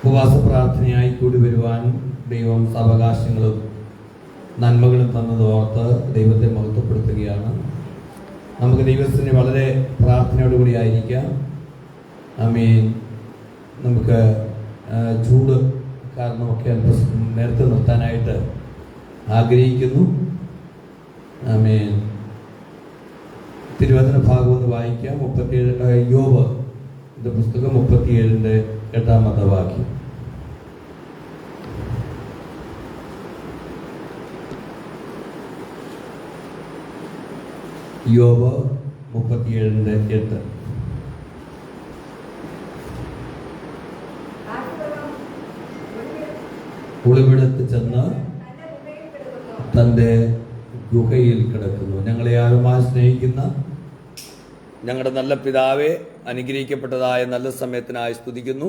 ഉപവാസ പ്രാർത്ഥനയായി കൂടി വരുവാൻ ദൈവം സാവകാശങ്ങളും നന്മകളും തന്നത് ഓർത്ത് ദൈവത്തെ മഹത്വപ്പെടുത്തുകയാണ്. നമുക്ക് ദൈവത്തിന് വളരെ പ്രാർത്ഥനയോടുകൂടി ആയിരിക്കാം. ആമേൻ. നമുക്ക് ചൂട് കാരണമൊക്കെ അല്പം നേരത്തെ നിർത്താനായിട്ട് ആഗ്രഹിക്കുന്നു. ആമേൻ. തിരുവചന ഭാഗം ഒന്ന് വായിക്കാം. 37 യോബ് പുസ്തകം 37 8 വാക്യം. യോബ് 37 8. ഒളിവിടത്ത് ചെന്ന് തൻ്റെ ഗുഹയിൽ കിടക്കുന്നു. ഞങ്ങളെ ആഴമായി സ്നേഹിക്കുന്ന ഞങ്ങളുടെ നല്ല പിതാവെ, അനുഗ്രഹിക്കപ്പെട്ടതായ നല്ല സമയത്തിനായി സ്തുതിക്കുന്നു.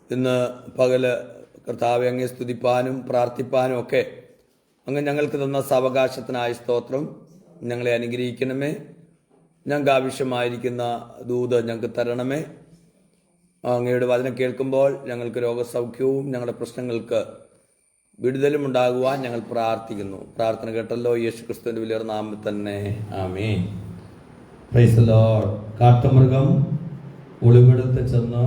ഇന്ന് പകല് കർത്താവെ അങ്ങേ സ്തുതിപ്പാനും പ്രാർത്ഥിപ്പാനും ഒക്കെ അങ്ങ് ഞങ്ങൾക്ക് തന്ന സാവകാശത്തിനായി സ്തോത്രം. ഞങ്ങളെ അനുഗ്രഹിക്കണമേ. ഞങ്ങൾക്ക് ആവശ്യമായിരിക്കുന്ന ദൂത് ഞങ്ങൾക്ക് തരണമേ. അങ്ങയുടെ വചനം കേൾക്കുമ്പോൾ ഞങ്ങൾക്ക് രോഗസൗഖ്യവും ഞങ്ങളുടെ പ്രശ്നങ്ങൾക്ക് വിടുതലും ഉണ്ടാകുവാൻ ഞങ്ങൾ പ്രാർത്ഥിക്കുന്നു. പ്രാർത്ഥന കേട്ടല്ലോ, യേശു ക്രിസ്തുവിന്റെ വലിയ നാമത്തിൽ തന്നെ, ആമേൻ. Praise the Lord. കാട്ടുമൃഗം ഒളിവിടത്ത് ചെന്ന്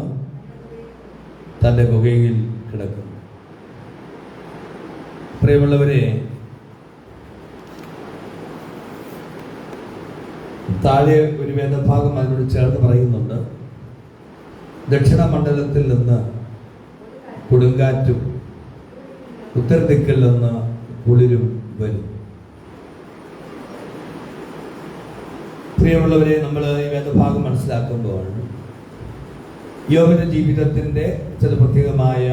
തൻ്റെ ഗുഹയിൽ കിടക്കുന്നു. പ്രിയമുള്ളവരെ, താഴെ ഒരു വേദഭാഗം അതിനോട് ചേർന്ന് പറയുന്നുണ്ട്. ദക്ഷിണ മണ്ഡലത്തിൽ നിന്ന് കൊടുങ്കാറ്റും ഉത്തരദിക്കിൽ നിന്ന് കുളിരും വരും. പ്രിയമുള്ളവരെ, നമ്മൾ ഈ വേദഭാഗം മനസ്സിലാക്കുമ്പോൾ യോബിന്റെ ജീവിതത്തിന്റെ ചില പ്രത്യേകമായ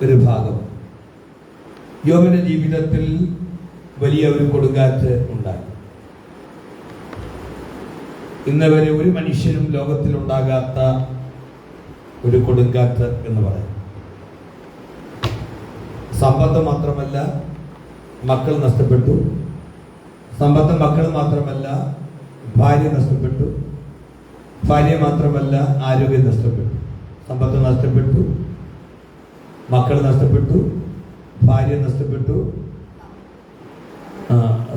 ഒരു ഭാഗം. യോബിന്റെ ജീവിതത്തിൽ വലിയ ഒരു കൊടുങ്കാറ്റ് ഉണ്ടായി. ഇന്ന് വരെ ഒരു മനുഷ്യനും ലോകത്തിൽ ഉണ്ടാകാത്ത ഒരു കൊടുങ്കാറ്റ് എന്ന് പറയും. സമ്പത്ത് മാത്രമല്ല, മക്കൾ നഷ്ടപ്പെട്ടു. സമ്പത്ത് മക്കൾ മാത്രമല്ല, ഭാര്യ നഷ്ടപ്പെട്ടു. ഭാര്യ മാത്രമല്ല, ആരോഗ്യം നഷ്ടപ്പെട്ടു. സമ്പത്ത് നഷ്ടപ്പെട്ടു, മക്കൾ നഷ്ടപ്പെട്ടു, ഭാര്യ നഷ്ടപ്പെട്ടു.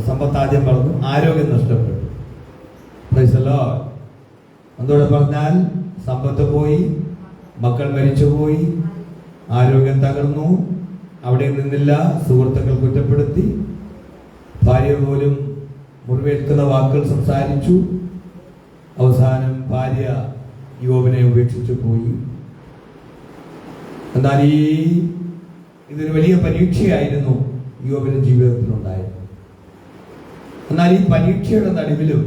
സമ്പത്ത് ആദ്യം പറഞ്ഞു, ആരോഗ്യം നഷ്ടപ്പെട്ടു. Price the Lord. അതോടെ പറഞ്ഞാൽ സമ്പത്ത് പോയി, മക്കൾ മരിച്ചുപോയി, ആരോഗ്യം തകർന്നു. അവിടെ നിന്നില്ല, സുഹൃത്തുക്കൾ കുറ്റപ്പെടുത്തി, ഭാര്യ പോലും മുറിവേൽക്കുന്ന വാക്കുകൾ സംസാരിച്ചു. അവസാനം ഭാര്യ യോബിനെ ഉപേക്ഷിച്ചു പോയി. എന്നാൽ ഇതൊരു വലിയ പരീക്ഷയായിരുന്നു യോബിന്റെ ജീവിതത്തിലുണ്ടായത്. എന്നാൽ ഈ പരീക്ഷയുടെ നടുവിലും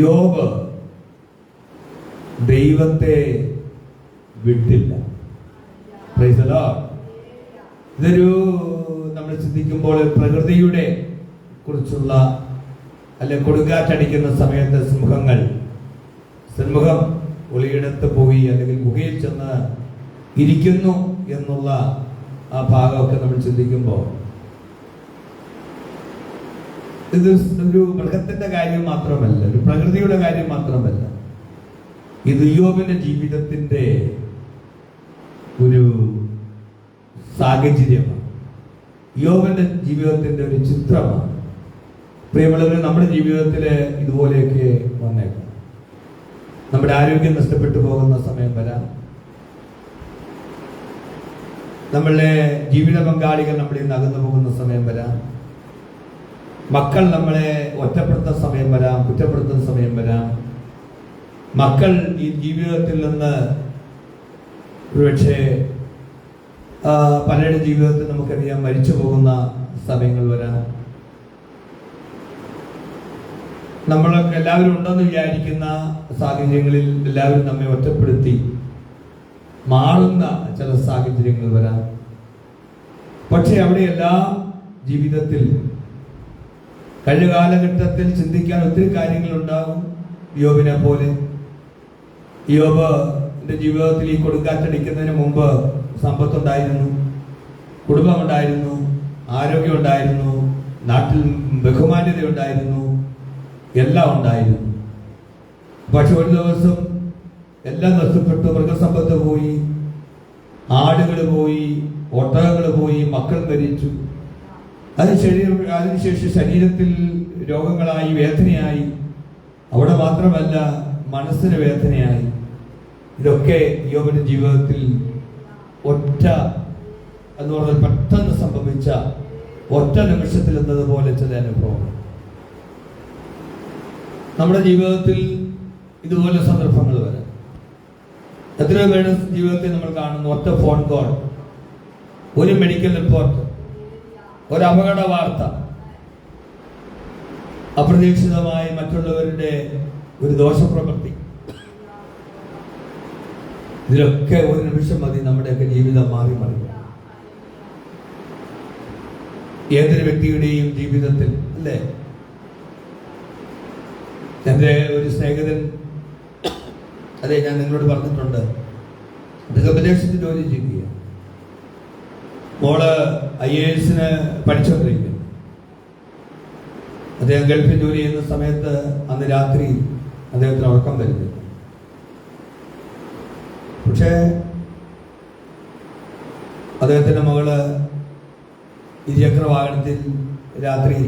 യോബ് ദൈവത്തെ വിട്ടില്ല. Price the Lord. ഇതൊരു നമ്മൾ ചിന്തിക്കുമ്പോൾ പ്രകൃതിയുടെ കുറിച്ചുള്ള അല്ലെ കൊടുങ്കാറ്റടിക്കുന്ന സമയത്ത് സിംഹം ഒളിയിടത്ത് പോയി അല്ലെങ്കിൽ ഗുഹയിൽ ചെന്ന് ഇരിക്കുന്നു എന്നുള്ള ആ ഭാഗമൊക്കെ നമ്മൾ ചിന്തിക്കുമ്പോൾ ഇത് ഒരു മൃഗത്തിന്റെ കാര്യം മാത്രമല്ല, ഒരു പ്രകൃതിയുടെ കാര്യം മാത്രമല്ല. ഇത് യോബിന്റെ ജീവിതത്തിന്റെ ഒരു സാഹചര്യമാണ്. യോബിന്റെ ജീവിതത്തിന്റെ ഒരു ചിത്രമാണ്. പ്രിയമുള്ളവരെ, നമ്മുടെ ജീവിതത്തിൽ ഇതുപോലെയൊക്കെ വന്നേക്കാം. നമ്മുടെ ആരോഗ്യം നഷ്ടപ്പെട്ടു പോകുന്ന സമയം വരാം. നമ്മളുടെ ജീവിത പങ്കാളികൾ നമ്മളിൽ നിന്ന് അകന്നു പോകുന്ന സമയം വരാം. മക്കൾ നമ്മളെ ഒറ്റപ്പെടുത്തുന്ന സമയം വരാം, കുറ്റപ്പെടുത്തുന്ന സമയം വരാം. മക്കൾ ഈ ജീവിതത്തിൽ നിന്ന് ഒരുപക്ഷെ പലരുടെ ജീവിതത്തിൽ നമുക്കറിയാം മരിച്ചു പോകുന്ന സമയങ്ങൾ വരാം. നമ്മളൊക്കെ എല്ലാവരും ഉണ്ടെന്ന് വിചാരിക്കുന്ന സാഹചര്യങ്ങളിൽ എല്ലാവരും നമ്മെ ഒറ്റപ്പെടുത്തി മാറുന്ന ചില സാഹചര്യങ്ങൾ വരാം. പക്ഷെ അവിടെയെല്ലാം ജീവിതത്തിൽ കഴിഞ്ഞ കാലഘട്ടത്തിൽ ചിന്തിക്കാൻ ഒത്തിരി കാര്യങ്ങൾ ഉണ്ടാകും. യോബിനെ പോലെ യോബിന്റെ ജീവിതത്തിൽ ഈ കൊടുങ്കാറ്റടിക്കുന്നതിന് മുമ്പ് സമ്പത്തുണ്ടായിരുന്നു, കുടുംബമുണ്ടായിരുന്നു, ആരോഗ്യമുണ്ടായിരുന്നു, നാട്ടിൽ ബഹുമാന്യത ഉണ്ടായിരുന്നു, എല്ലാം ഉണ്ടായിരുന്നു. പക്ഷെ ഒരു ദിവസം എല്ലാം നഷ്ടപ്പെട്ടു. മൃഗസമ്പത്ത് പോയി, ആടുകൾ പോയി, ഒട്ടകങ്ങൾ പോയി, മക്കൾ മരിച്ചു. അതിനുശേഷം ശരീരത്തിൽ രോഗങ്ങളായി, വേദനയായി. അവിടെ മാത്രമല്ല, മനസ്സിന് വേദനയായി. ഇതൊക്കെ യോബിന്റെ ജീവിതത്തിൽ ഒറ്റ എന്ന് പറഞ്ഞാൽ പെട്ടെന്ന് സംഭവിച്ച ഒറ്റ നിമിഷത്തിൽ എന്നതുപോലെ ചില അനുഭവങ്ങൾ നമ്മുടെ ജീവിതത്തിൽ ഇതുപോലെ സന്ദർഭങ്ങൾ വരാം. എത്രയോ പേരുടെ ജീവിതത്തിൽ നമ്മൾ കാണുന്നു ഒറ്റ ഫോൺ കോൾ, ഒരു മെഡിക്കൽ റിപ്പോർട്ട്, ഒരു അപകട വാർത്ത, അപ്രതീക്ഷിതമായി മറ്റുള്ളവരുടെ ഒരു ദോഷപ്രവൃത്തി. ഇതിലൊക്കെ ഒരു നിമിഷം മതി നമ്മുടെയൊക്കെ ജീവിതം മാറി മറിയും. ഏതൊരു വ്യക്തിയുടെയും ജീവിതത്തിൽ അല്ലേ? എൻ്റെ ഒരു സ്നേഹിതൻ, അതെ, ഞാൻ നിങ്ങളോട് പറഞ്ഞിട്ടുണ്ട്, അദ്ദേഹം വിദേശത്ത് ജോലി ചെയ്യുക, മോള് IAS പഠിച്ചുകൊണ്ടിരിക്കുന്നു. അദ്ദേഹം ഗൾഫിൽ ജോലി ചെയ്യുന്ന സമയത്ത് അന്ന് രാത്രി അദ്ദേഹത്തിന് ഉറക്കം വരുന്നില്ല. പക്ഷേ അദ്ദേഹത്തിൻ്റെ മകള് ഇരുചക്ര വാഹനത്തിൽ രാത്രി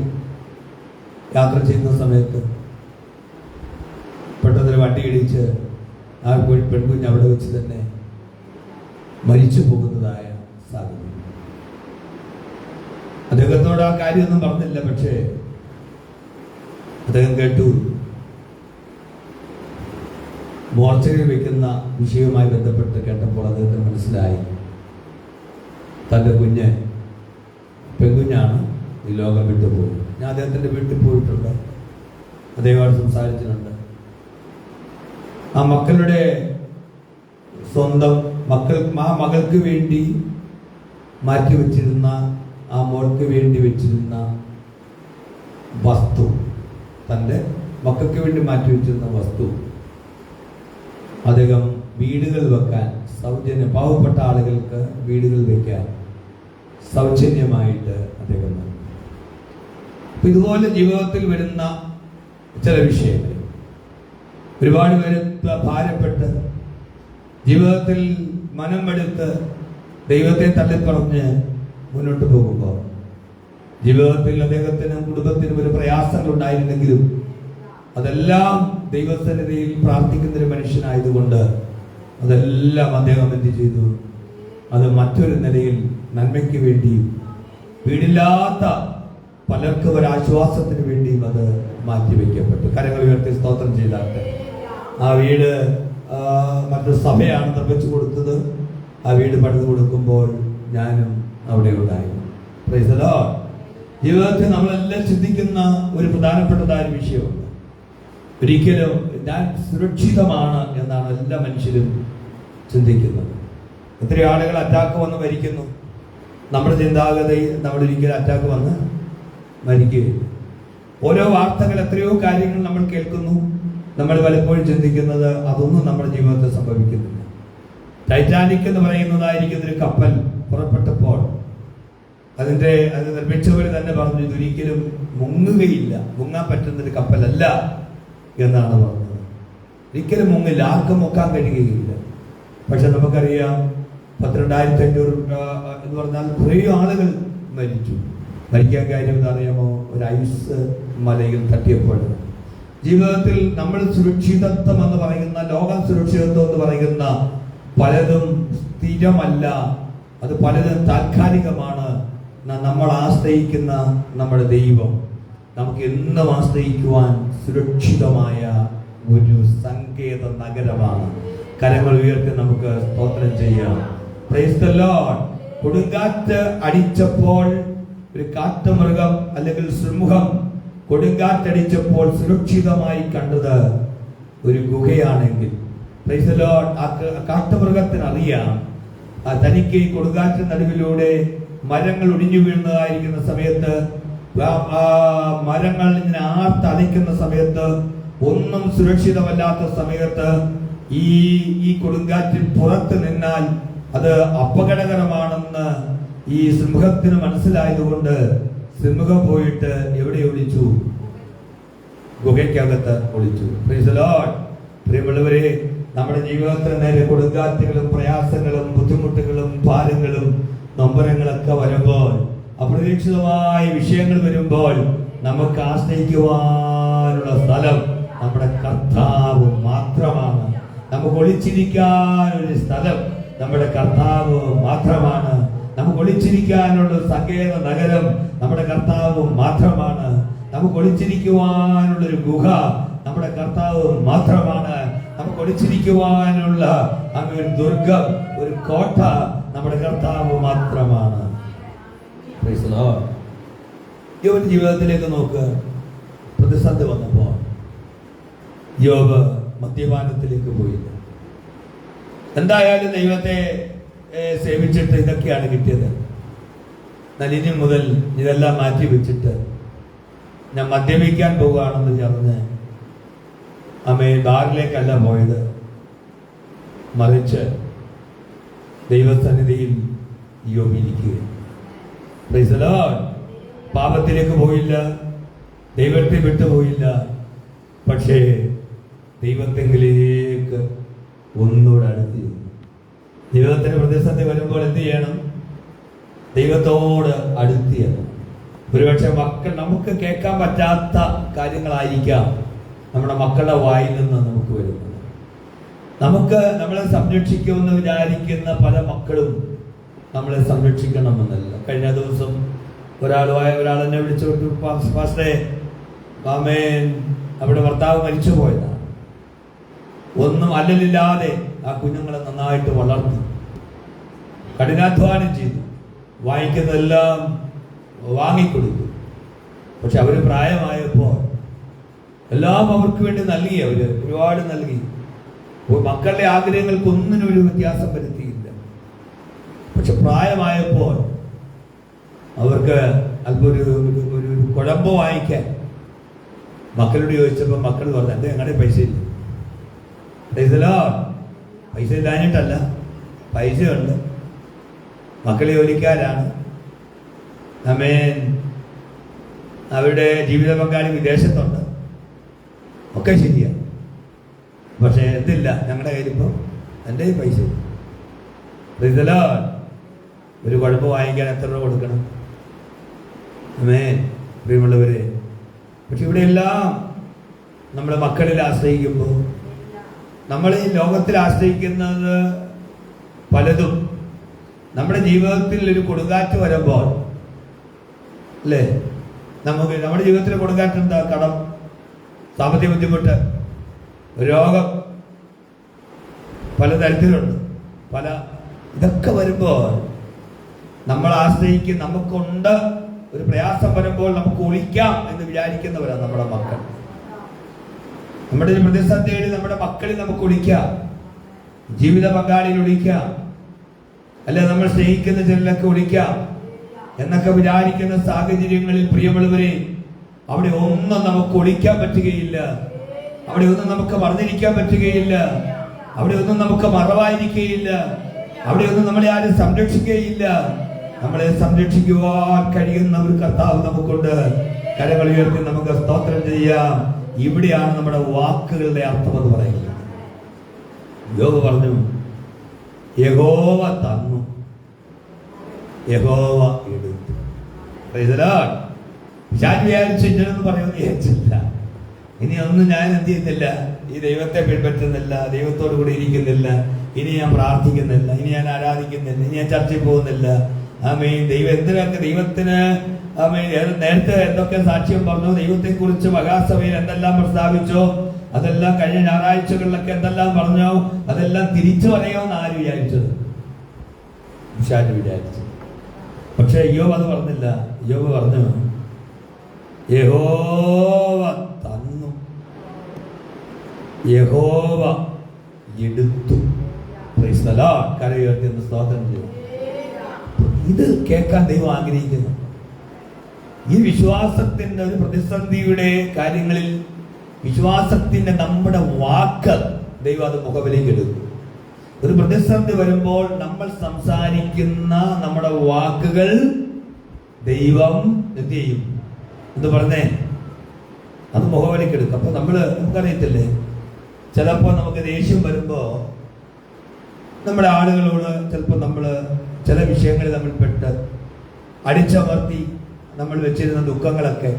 യാത്ര ചെയ്യുന്ന സമയത്ത് പെട്ടെന്നൊരു വണ്ടി ഇടിച്ച് ആ പെൺകുഞ്ഞ് അവിടെ വെച്ച് തന്നെ മരിച്ചു പോകുന്നതായ സാധ്യത. അദ്ദേഹത്തോട് ആ കാര്യമൊന്നും പറഞ്ഞില്ല. പക്ഷേ അദ്ദേഹം കേട്ടു, മോർച്ചറിയിൽ വെക്കുന്ന വിഷയവുമായി ബന്ധപ്പെട്ട് കേട്ടപ്പോൾ അദ്ദേഹത്തിന് മനസ്സിലായി തൻ്റെ കുഞ്ഞ് പെൺകുഞ്ഞാണ് ഈ ലോകം വിട്ടുപോകും. ഞാൻ അദ്ദേഹത്തിൻ്റെ വീട്ടിൽ പോയിട്ടുണ്ട്, അദ്ദേഹമായിട്ട് സംസാരിച്ചിട്ടുണ്ട്. ആ മക്കളുടെ സ്വന്തം ആ മകൾക്ക് വേണ്ടി മാറ്റി വെച്ചിരുന്ന, ആ മോൾക്ക് വേണ്ടി വെച്ചിരുന്ന വസ്തു, തൻ്റെ മക്കൾക്ക് വേണ്ടി മാറ്റി വെച്ചിരുന്ന വസ്തു അദ്ദേഹം വീടുകൾ വെക്കാൻ സൗജന്യം, പാവപ്പെട്ട ആളുകൾക്ക് വീടുകൾ വെക്കാൻ സൗജന്യമായിട്ട് അദ്ദേഹം നൽകി. ഇതുപോലെ ജീവിതത്തിൽ വരുന്ന ചില വിഷയങ്ങൾ, ഒരുപാട് പേര് ഭാരപ്പെട്ട് ജീവിതത്തിൽ മനമെടുത്ത് ദൈവത്തെ തള്ളിപ്പറഞ്ഞ് മുന്നോട്ട് പോകുമ്പോൾ ജീവിതത്തിൽ അദ്ദേഹത്തിനും കുടുംബത്തിനും ഒരു പ്രയാസങ്ങൾ ഉണ്ടായിരുന്നെങ്കിലും അതെല്ലാം ദൈവസന്നിധിയിൽ പ്രാർത്ഥിക്കുന്ന ഒരു മനുഷ്യനായതുകൊണ്ട് അതെല്ലാം അദ്ദേഹം എന്ത് ചെയ്തു? അത് മറ്റൊരു നിലയിൽ നന്മയ്ക്ക് വേണ്ടിയും വീടില്ലാത്ത പലർക്കും ഒരു ആശ്വാസത്തിന് വേണ്ടിയും അത് മാറ്റിവെക്കപ്പെട്ടു. കരങ്ങൾ ഉയർത്തി സ്തോത്രം ചെയ്താട്ടെ. ആ വീട് മറ്റൊരു സഭയാണ് നിർമ്മിച്ചു കൊടുത്തത്. ആ വീട് പണിത് കൊടുക്കുമ്പോൾ ഞാനും അവിടെ ഉണ്ടായി. Price the Lord. ജീവിതത്തിൽ നമ്മളെല്ലാം ചിന്തിക്കുന്ന ഒരു പ്രധാനപ്പെട്ടതായ വിഷയമുണ്ട്. ഒരിക്കലും ഞാൻ സുരക്ഷിതമാണ് എന്നാണ് എല്ലാ മനുഷ്യരും ചിന്തിക്കുന്നത്. എത്രയോ ആളുകൾ അറ്റാക്ക് വന്ന് മരിക്കുന്നു. നമ്മുടെ ചിന്താഗതി നമ്മളൊരിക്കലും അറ്റാക്ക് വന്ന് മരിക്കുകയില്ല. ഓരോ വാർത്തകൾ, എത്രയോ കാര്യങ്ങൾ നമ്മൾ കേൾക്കുന്നു. നമ്മൾ പലപ്പോഴും ചിന്തിക്കുന്നത് അതൊന്നും നമ്മുടെ ജീവിതത്തിൽ സംഭവിക്കുന്നില്ല. ടൈറ്റാനിക് എന്ന് പറയുന്നതായിരിക്കുന്ന ഒരു കപ്പൽ പുറപ്പെട്ടപ്പോൾ അത് നിർമ്മിച്ചവർ തന്നെ പറഞ്ഞു ഇതൊരിക്കലും മുങ്ങുകയില്ല, മുങ്ങാൻ പറ്റുന്നൊരു കപ്പലല്ല എന്നാണ് പറഞ്ഞത്. ഒരിക്കലും മുങ്ങില്ല, ആർക്കും മുക്കാൻ കഴിയുകയില്ല. പക്ഷെ നമുക്കറിയാം 12,500 എന്ന് പറഞ്ഞാൽ കുറേ ആളുകൾ മരിച്ചു. മരിക്കാൻ കാര്യം എന്താ അറിയാമോ? ഒരു ഐസ് മലയിൽ തട്ടിയപ്പോൾ. ജീവിതത്തിൽ നമ്മൾ സുരക്ഷിതത്വം എന്ന് പറയുന്ന, ലോക സുരക്ഷിതത്വം എന്ന് പറയുന്ന പലതും സ്ഥിരമല്ല, അത് പലതും താൽക്കാലികമാണ്. നമ്മൾ ആശ്രയിക്കുന്ന നമ്മുടെ ദൈവം നമുക്ക് എന്നും ആശ്രയിക്കുവാൻ സുരക്ഷിതമായ ഒരു സങ്കേത നഗരമാണ്. കരങ്ങൾ ഉയർത്തി നമുക്ക് സ്തോത്രം ചെയ്യാം. Price the Lord. കൊടുങ്കാറ്റ് അടിച്ചപ്പോൾ ഒരു കാട്ടുമൃഗം അല്ലെങ്കിൽ സിംഹം കൊടുങ്കാറ്റടിച്ചപ്പോൾ സുരക്ഷിതമായി കണ്ടത് ഒരു ഗുഹയാണെങ്കിൽ, പ്രൈസ് ദി ലോർഡ്, ആ കാട്ടുമൃഗത്തിന് അറിയാം തനിക്ക് ഈ കൊടുങ്കാറ്റിന് നടുവിലൂടെ മരങ്ങൾ ഒടിഞ്ഞു വീഴുന്നതായിരിക്കുന്ന സമയത്ത്, മരങ്ങൾ ഇങ്ങനെ ആർത്തലയ്ക്കുന്ന സമയത്ത്, ഒന്നും സുരക്ഷിതമല്ലാത്ത സമയത്ത് ഈ കൊടുങ്കാറ്റിൽ പുറത്ത് നിന്നാൽ അത് അപകടകരമാണെന്ന് ഈ സിംഹത്തിന് മനസ്സിലായതുകൊണ്ട് സിംഹം പോയിട്ട് എവിടെ ഒളിച്ചു? ഗുഹയ്ക്കകത്ത് ഒളിച്ചു. Price the Lord. പ്രിയമുള്ളവരെ, നമ്മുടെ ജീവിതത്തിന് നേരെ കൊടുങ്കാറ്റുകളും പ്രയാസങ്ങളും ബുദ്ധിമുട്ടുകളും ഭാരങ്ങളും നൊമ്പരങ്ങളൊക്കെ വരുമ്പോൾ, അപ്രതീക്ഷിതമായ വിഷയങ്ങൾ വരുമ്പോൾ നമുക്ക് ആശ്രയിക്കുവാനുള്ള സ്ഥലം നമ്മുടെ കർത്താവ് മാത്രമാണ്. നമുക്ക് ഒളിച്ചിരിക്കാൻ ഒരു സ്ഥലം നമ്മുടെ കർത്താവ് മാത്രമാണ്. നമുക്ക് ഒളിച്ചിരിക്കാനുള്ള സങ്കേത നഗരം നമ്മുടെ കർത്താവ് മാത്രമാണ്. നമുക്ക് ഒളിച്ചിരിക്കുവാനുള്ളൊരു ഗുഹ നമ്മുടെ കർത്താവ് മാത്രമാണ്. നമുക്ക് ഒളിച്ചിരിക്കുവാനുള്ള ഒരു ദുർഗം, ഒരു കോട്ട നമ്മുടെ കർത്താവ് മാത്രമാണ്. യോബിന്റെ ജീവിതത്തിലേക്ക് നോക്ക്. പ്രതിസന്ധി വന്നപ്പോൾ യോബ് മദ്യപാനത്തിലേക്ക് പോയില്ല. എന്തായാലും ദൈവത്തെ സേവിച്ചിട്ട് ഇതൊക്കെയാണ് കിട്ടിയത്. എന്നാൽ ഇനി മുതൽ ഇതെല്ലാം മാറ്റി വെച്ചിട്ട് ഞാൻ മദ്യപിക്കാൻ പോവുകയാണെന്ന് പറഞ്ഞ് ബാറിലേക്കല്ല പോയത്, മറിച്ച് ദൈവസന്നിധിയിൽ യോബിരിക്കുക. പാപത്തിലേക്ക് പോയില്ല, ദൈവത്തെ വിട്ടുപോയില്ല, പക്ഷേ ദൈവത്തെങ്കിലേക്ക് ഒന്നുകൂടെ അടുത്ത്. ദൈവത്തിന് പ്രതിസന്ധി വരുമ്പോൾ എന്ത് ചെയ്യണം? ദൈവത്തോട് അടുത്ത് ചെയ്യണം. ഒരുപക്ഷെ മക്കൾ നമുക്ക് കേൾക്കാൻ പറ്റാത്ത കാര്യങ്ങളായിരിക്കാം നമ്മുടെ മക്കളുടെ വായിൽ നിന്ന് നമുക്ക് വരുന്നത്. നമ്മളെ സംരക്ഷിക്കുമെന്ന് വിചാരിക്കുന്ന പല മക്കളും നമ്മളെ സംരക്ഷിക്കണമെന്നല്ല. കഴിഞ്ഞ ദിവസം ഒരാളെന്നെ വിളിച്ചോട്ടു, പാസ്റ്റേ അവിടെ ഭർത്താവ് മരിച്ചു പോയതാണ്. ഒന്നും അല്ലലില്ലാതെ ആ കുഞ്ഞുങ്ങളെ നന്നായിട്ട് വളർത്തി, കഠിനാധ്വാനം ചെയ്തു, വാങ്ങിക്കുന്നതെല്ലാം വാങ്ങിക്കൊടുത്തു. പക്ഷെ അവർ പ്രായമായപ്പോൾ എല്ലാം അവർക്ക് വേണ്ടി നൽകി. അവര് ഒരുപാട് നൽകി. മക്കളുടെ ആഗ്രഹങ്ങൾക്ക് ഒന്നിനും ഒരു വ്യത്യാസം വരുത്തിയില്ല. പക്ഷെ പ്രായമായപ്പോൾ അവർക്ക് അല്പം ഒരു കുഴമ്പ് വാങ്ങിക്കാൻ മക്കളോട് ചോദിച്ചപ്പോൾ മക്കൾ പറഞ്ഞു, എൻ്റെ ഞങ്ങളുടെ പൈസ ഇല്ല. പൈസ ഇല്ലാഞ്ഞിട്ടല്ല, പൈസയുണ്ട്, മക്കളെ ജോലിക്കാരാണ്, അവരുടെ ജീവിത പങ്കാളി വിദേശത്തുണ്ട്, ഒക്കെ ശരിയാണ്. പക്ഷെ എന്തില്ല, ഞങ്ങളുടെ കയ്യിലിപ്പോൾ എൻ്റെ പൈസ. ഒരു കുഴപ്പം വാങ്ങിക്കാൻ എത്ര രൂപ കൊടുക്കണം? പ്രിയമുള്ളവരെ, പക്ഷെ ഇവിടെയെല്ലാം നമ്മുടെ മക്കളിൽ ആശ്രയിക്കുമ്പോൾ, നമ്മൾ ഈ ലോകത്തിൽ ആശ്രയിക്കുന്നത് പലതും നമ്മുടെ ജീവിതത്തിൽ ഒരു കൊടുങ്കാറ്റ് വരുമ്പോൾ അല്ലേ, നമുക്ക് നമ്മുടെ ജീവിതത്തിൽ കൊടുങ്കാറ്റ് എന്താ? കടം, സാമ്പത്തിക ബുദ്ധിമുട്ട്, രോഗം, പലതരത്തിലുണ്ട്. ഇതൊക്കെ വരുമ്പോൾ നമ്മൾ ആശ്രയിക്കും. നമുക്കുണ്ട് ഒരു പ്രയാസം വരുമ്പോൾ നമുക്ക് ഒളിക്കാം എന്ന് വിചാരിക്കുന്നവരാണ് നമ്മുടെ മക്കൾ. നമ്മുടെ ഒരു പ്രതിസന്ധിയിൽ നമ്മുടെ മക്കളിൽ നമുക്ക് ഒളിക്കാം, ജീവിത പങ്കാളിയിൽ ഒളിക്കാം, അല്ലെ നമ്മൾ സ്നേഹിക്കുന്ന ചിലരൊക്കെ ഒളിക്കാം എന്നൊക്കെ വിചാരിക്കുന്ന സാഹചര്യങ്ങളിൽ പ്രിയമുള്ളവരെ, അവിടെ ഒന്നും നമുക്ക് ഒളിക്കാൻ പറ്റുകയില്ല. അവിടെ ഒന്നും നമുക്ക് മറന്നിരിക്കാൻ പറ്റുകയില്ല. അവിടെ ഒന്നും നമുക്ക് മറവായിരിക്കുകയില്ല. അവിടെ ഒന്നും നമ്മളെ ആരും സംരക്ഷിക്കുകയില്ല. നമ്മളെ സംരക്ഷിക്കുവാൻ കഴിയുന്ന ഒരു കർത്താവ് നമുക്കുണ്ട്. കരങ്ങൾ ഉയർത്തി നമുക്ക് സ്തോത്രം ചെയ്യാം. ഇവിടെയാണ് നമ്മുടെ വാക്കുകളുടെ അർത്ഥം എന്ന് പറയുന്നത്. യോബ് പറഞ്ഞു, യഹോവ തന്നു, യഹോവ എടുത്തു. ഞാൻ വിചാരിച്ചെന്ന് പറയുമെന്ന് വിചാരിച്ചില്ല. ഇനി ഒന്നും ഞാൻ എന്ത് ചെയ്യുന്നില്ല, ഈ ദൈവത്തെ പിൻപറ്റുന്നില്ല, ദൈവത്തോടു കൂടി ഇരിക്കുന്നില്ല, ഇനി ഞാൻ പ്രാർത്ഥിക്കുന്നില്ല, ഇനി ഞാൻ ആരാധിക്കുന്നില്ല, ഇനി ഞാൻ ചർച്ചയിൽ പോകുന്നില്ല. ദൈവം എന്തിനൊക്കെ ദൈവത്തിന് നേരത്തെ എന്തൊക്കെ സാക്ഷ്യം പറഞ്ഞു, ദൈവത്തെ കുറിച്ച് മഹാസഭയിൽ എന്തെല്ലാം പ്രസ്താവിച്ചോ, അതെല്ലാം കഴിഞ്ഞ ഞായറാഴ്ചകളിലൊക്കെ എന്തെല്ലാം പറഞ്ഞോ, അതെല്ലാം തിരിച്ചു പറയുമെന്ന് ആര് വിചാരിച്ചത്? വിചാരിച്ചു. പക്ഷെ യോബ് അത് പറഞ്ഞില്ല. യോബ് പറഞ്ഞു, യഹോവ തന്നു, യഹോവ എടുത്തു. കരയുയർത്തി സ്തോത്രം ചെയ്തു. ഇത് കേൾക്കാൻ ദൈവം ആഗ്രഹിക്കുന്നു. ഈ വിശ്വാസത്തിന്റെ ഒരു പ്രതിസന്ധിയുടെ കാര്യങ്ങളിൽ വിശ്വാസത്തിന്റെ നമ്മുടെ വാക്ക് ദൈവം അത് മുഖവിലേക്ക് എടുക്കും. ഒരു പ്രതിസന്ധി വരുമ്പോൾ നമ്മൾ സംസാരിക്കുന്ന നമ്മുടെ വാക്കുകൾ ദൈവം എന്ത് ചെയ്യും എന്ന് പറഞ്ഞേ, അത് മുഖവിലേക്ക് എടുക്കും. അപ്പൊ നമുക്കറിയത്തില്ലേ, ചിലപ്പോൾ നമുക്ക് ദേഷ്യം വരുമ്പോൾ നമ്മുടെ ആളുകളോട് ചിലപ്പോൾ നമ്മൾ ചില വിഷയങ്ങളിൽ നമ്മൾ പെട്ട് അടിച്ചമർത്തി നമ്മൾ വെച്ചിരുന്ന ദുഃഖങ്ങളൊക്കെ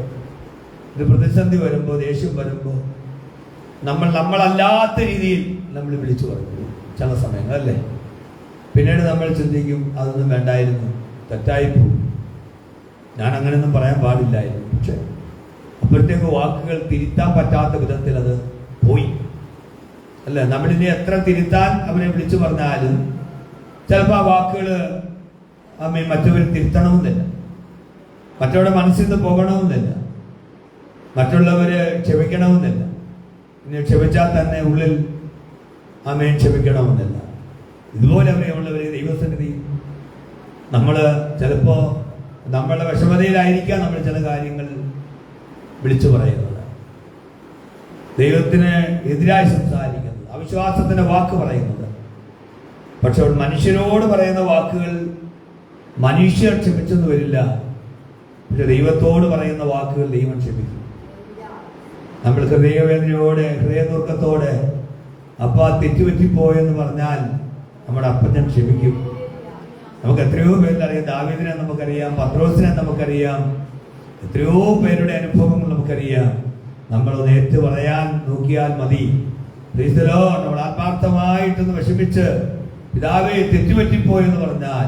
ഒരു പ്രതിസന്ധി വരുമ്പോൾ, ദേഷ്യം വരുമ്പോൾ നമ്മളല്ലാത്ത രീതിയിൽ നമ്മൾ വിളിച്ചു പറയും ചില സമയങ്ങളല്ലേ. പിന്നീട് നമ്മൾ ചിന്തിക്കും അതൊന്നും വേണ്ടായിരുന്നു, തെറ്റായിപ്പോവും, ഞാൻ അങ്ങനെയൊന്നും പറയാൻ പാടില്ലായിരുന്നു. പക്ഷെ അപ്പോഴത്തേക്ക് വാക്കുകൾ തിരുത്താൻ പറ്റാത്ത വിധത്തിൽ അത് പോയി അല്ലേ. നമ്മളിനി എത്ര തിരുത്താൻ അവരെ വിളിച്ചു പറഞ്ഞാലും ചിലപ്പോൾ ആ വാക്കുകൾ മറ്റവർ തിരുത്തണമെന്നില്ല, മറ്റവരുടെ മനസ്സിൽ നിന്ന് പോകണമെന്നില്ല, മറ്റുള്ളവര് ക്ഷമിക്കണമെന്നില്ല. ഇനി ക്ഷമിച്ചാൽ തന്നെ ഉള്ളിൽ ക്ഷമിക്കണമെന്നില്ല. ഇതുപോലെ അവരെയുള്ളവരെ ദൈവസന്നിധി നമ്മൾ ചിലപ്പോൾ നമ്മളുടെ വിഷമതയിലായിരിക്കാം നമ്മൾ ചില കാര്യങ്ങൾ വിളിച്ചു പറയുന്നത്, ദൈവത്തിന് എതിരായി സംസാരിക്കുന്നത്, അവിശ്വാസത്തിന്റെ വാക്ക് പറയുന്നത്. പക്ഷെ മനുഷ്യരോട് പറയുന്ന വാക്കുകൾ മനുഷ്യർ ക്ഷമിച്ചെന്ന് വരില്ല, പക്ഷെ ദൈവത്തോട് പറയുന്ന വാക്കുകൾ ദൈവം ക്ഷമിക്കും. നമ്മൾ ഹൃദയവേദനയോടെ, ഹൃദയനുറുക്കത്തോടെ അപ്പ തെറ്റുപറ്റിപ്പോയെന്ന് പറഞ്ഞാൽ നമ്മുടെ അപ്പൻ ക്ഷമിക്കും. നമുക്ക് എത്രയോ പേരിലറിയാം, ദാവീദിനെ നമുക്കറിയാം, പത്രോസിനെ നമുക്കറിയാം, എത്രയോ പേരുടെ അനുഭവങ്ങൾ നമുക്കറിയാം. നമ്മളൊന്ന് ഏറ്റു പറയാൻ നോക്കിയാൽ മതി. നമ്മൾ ആത്മാർത്ഥമായിട്ടൊന്ന് വിഷമിച്ച് പിതാവേ തെറ്റുപറ്റിപ്പോയെന്ന് പറഞ്ഞാൽ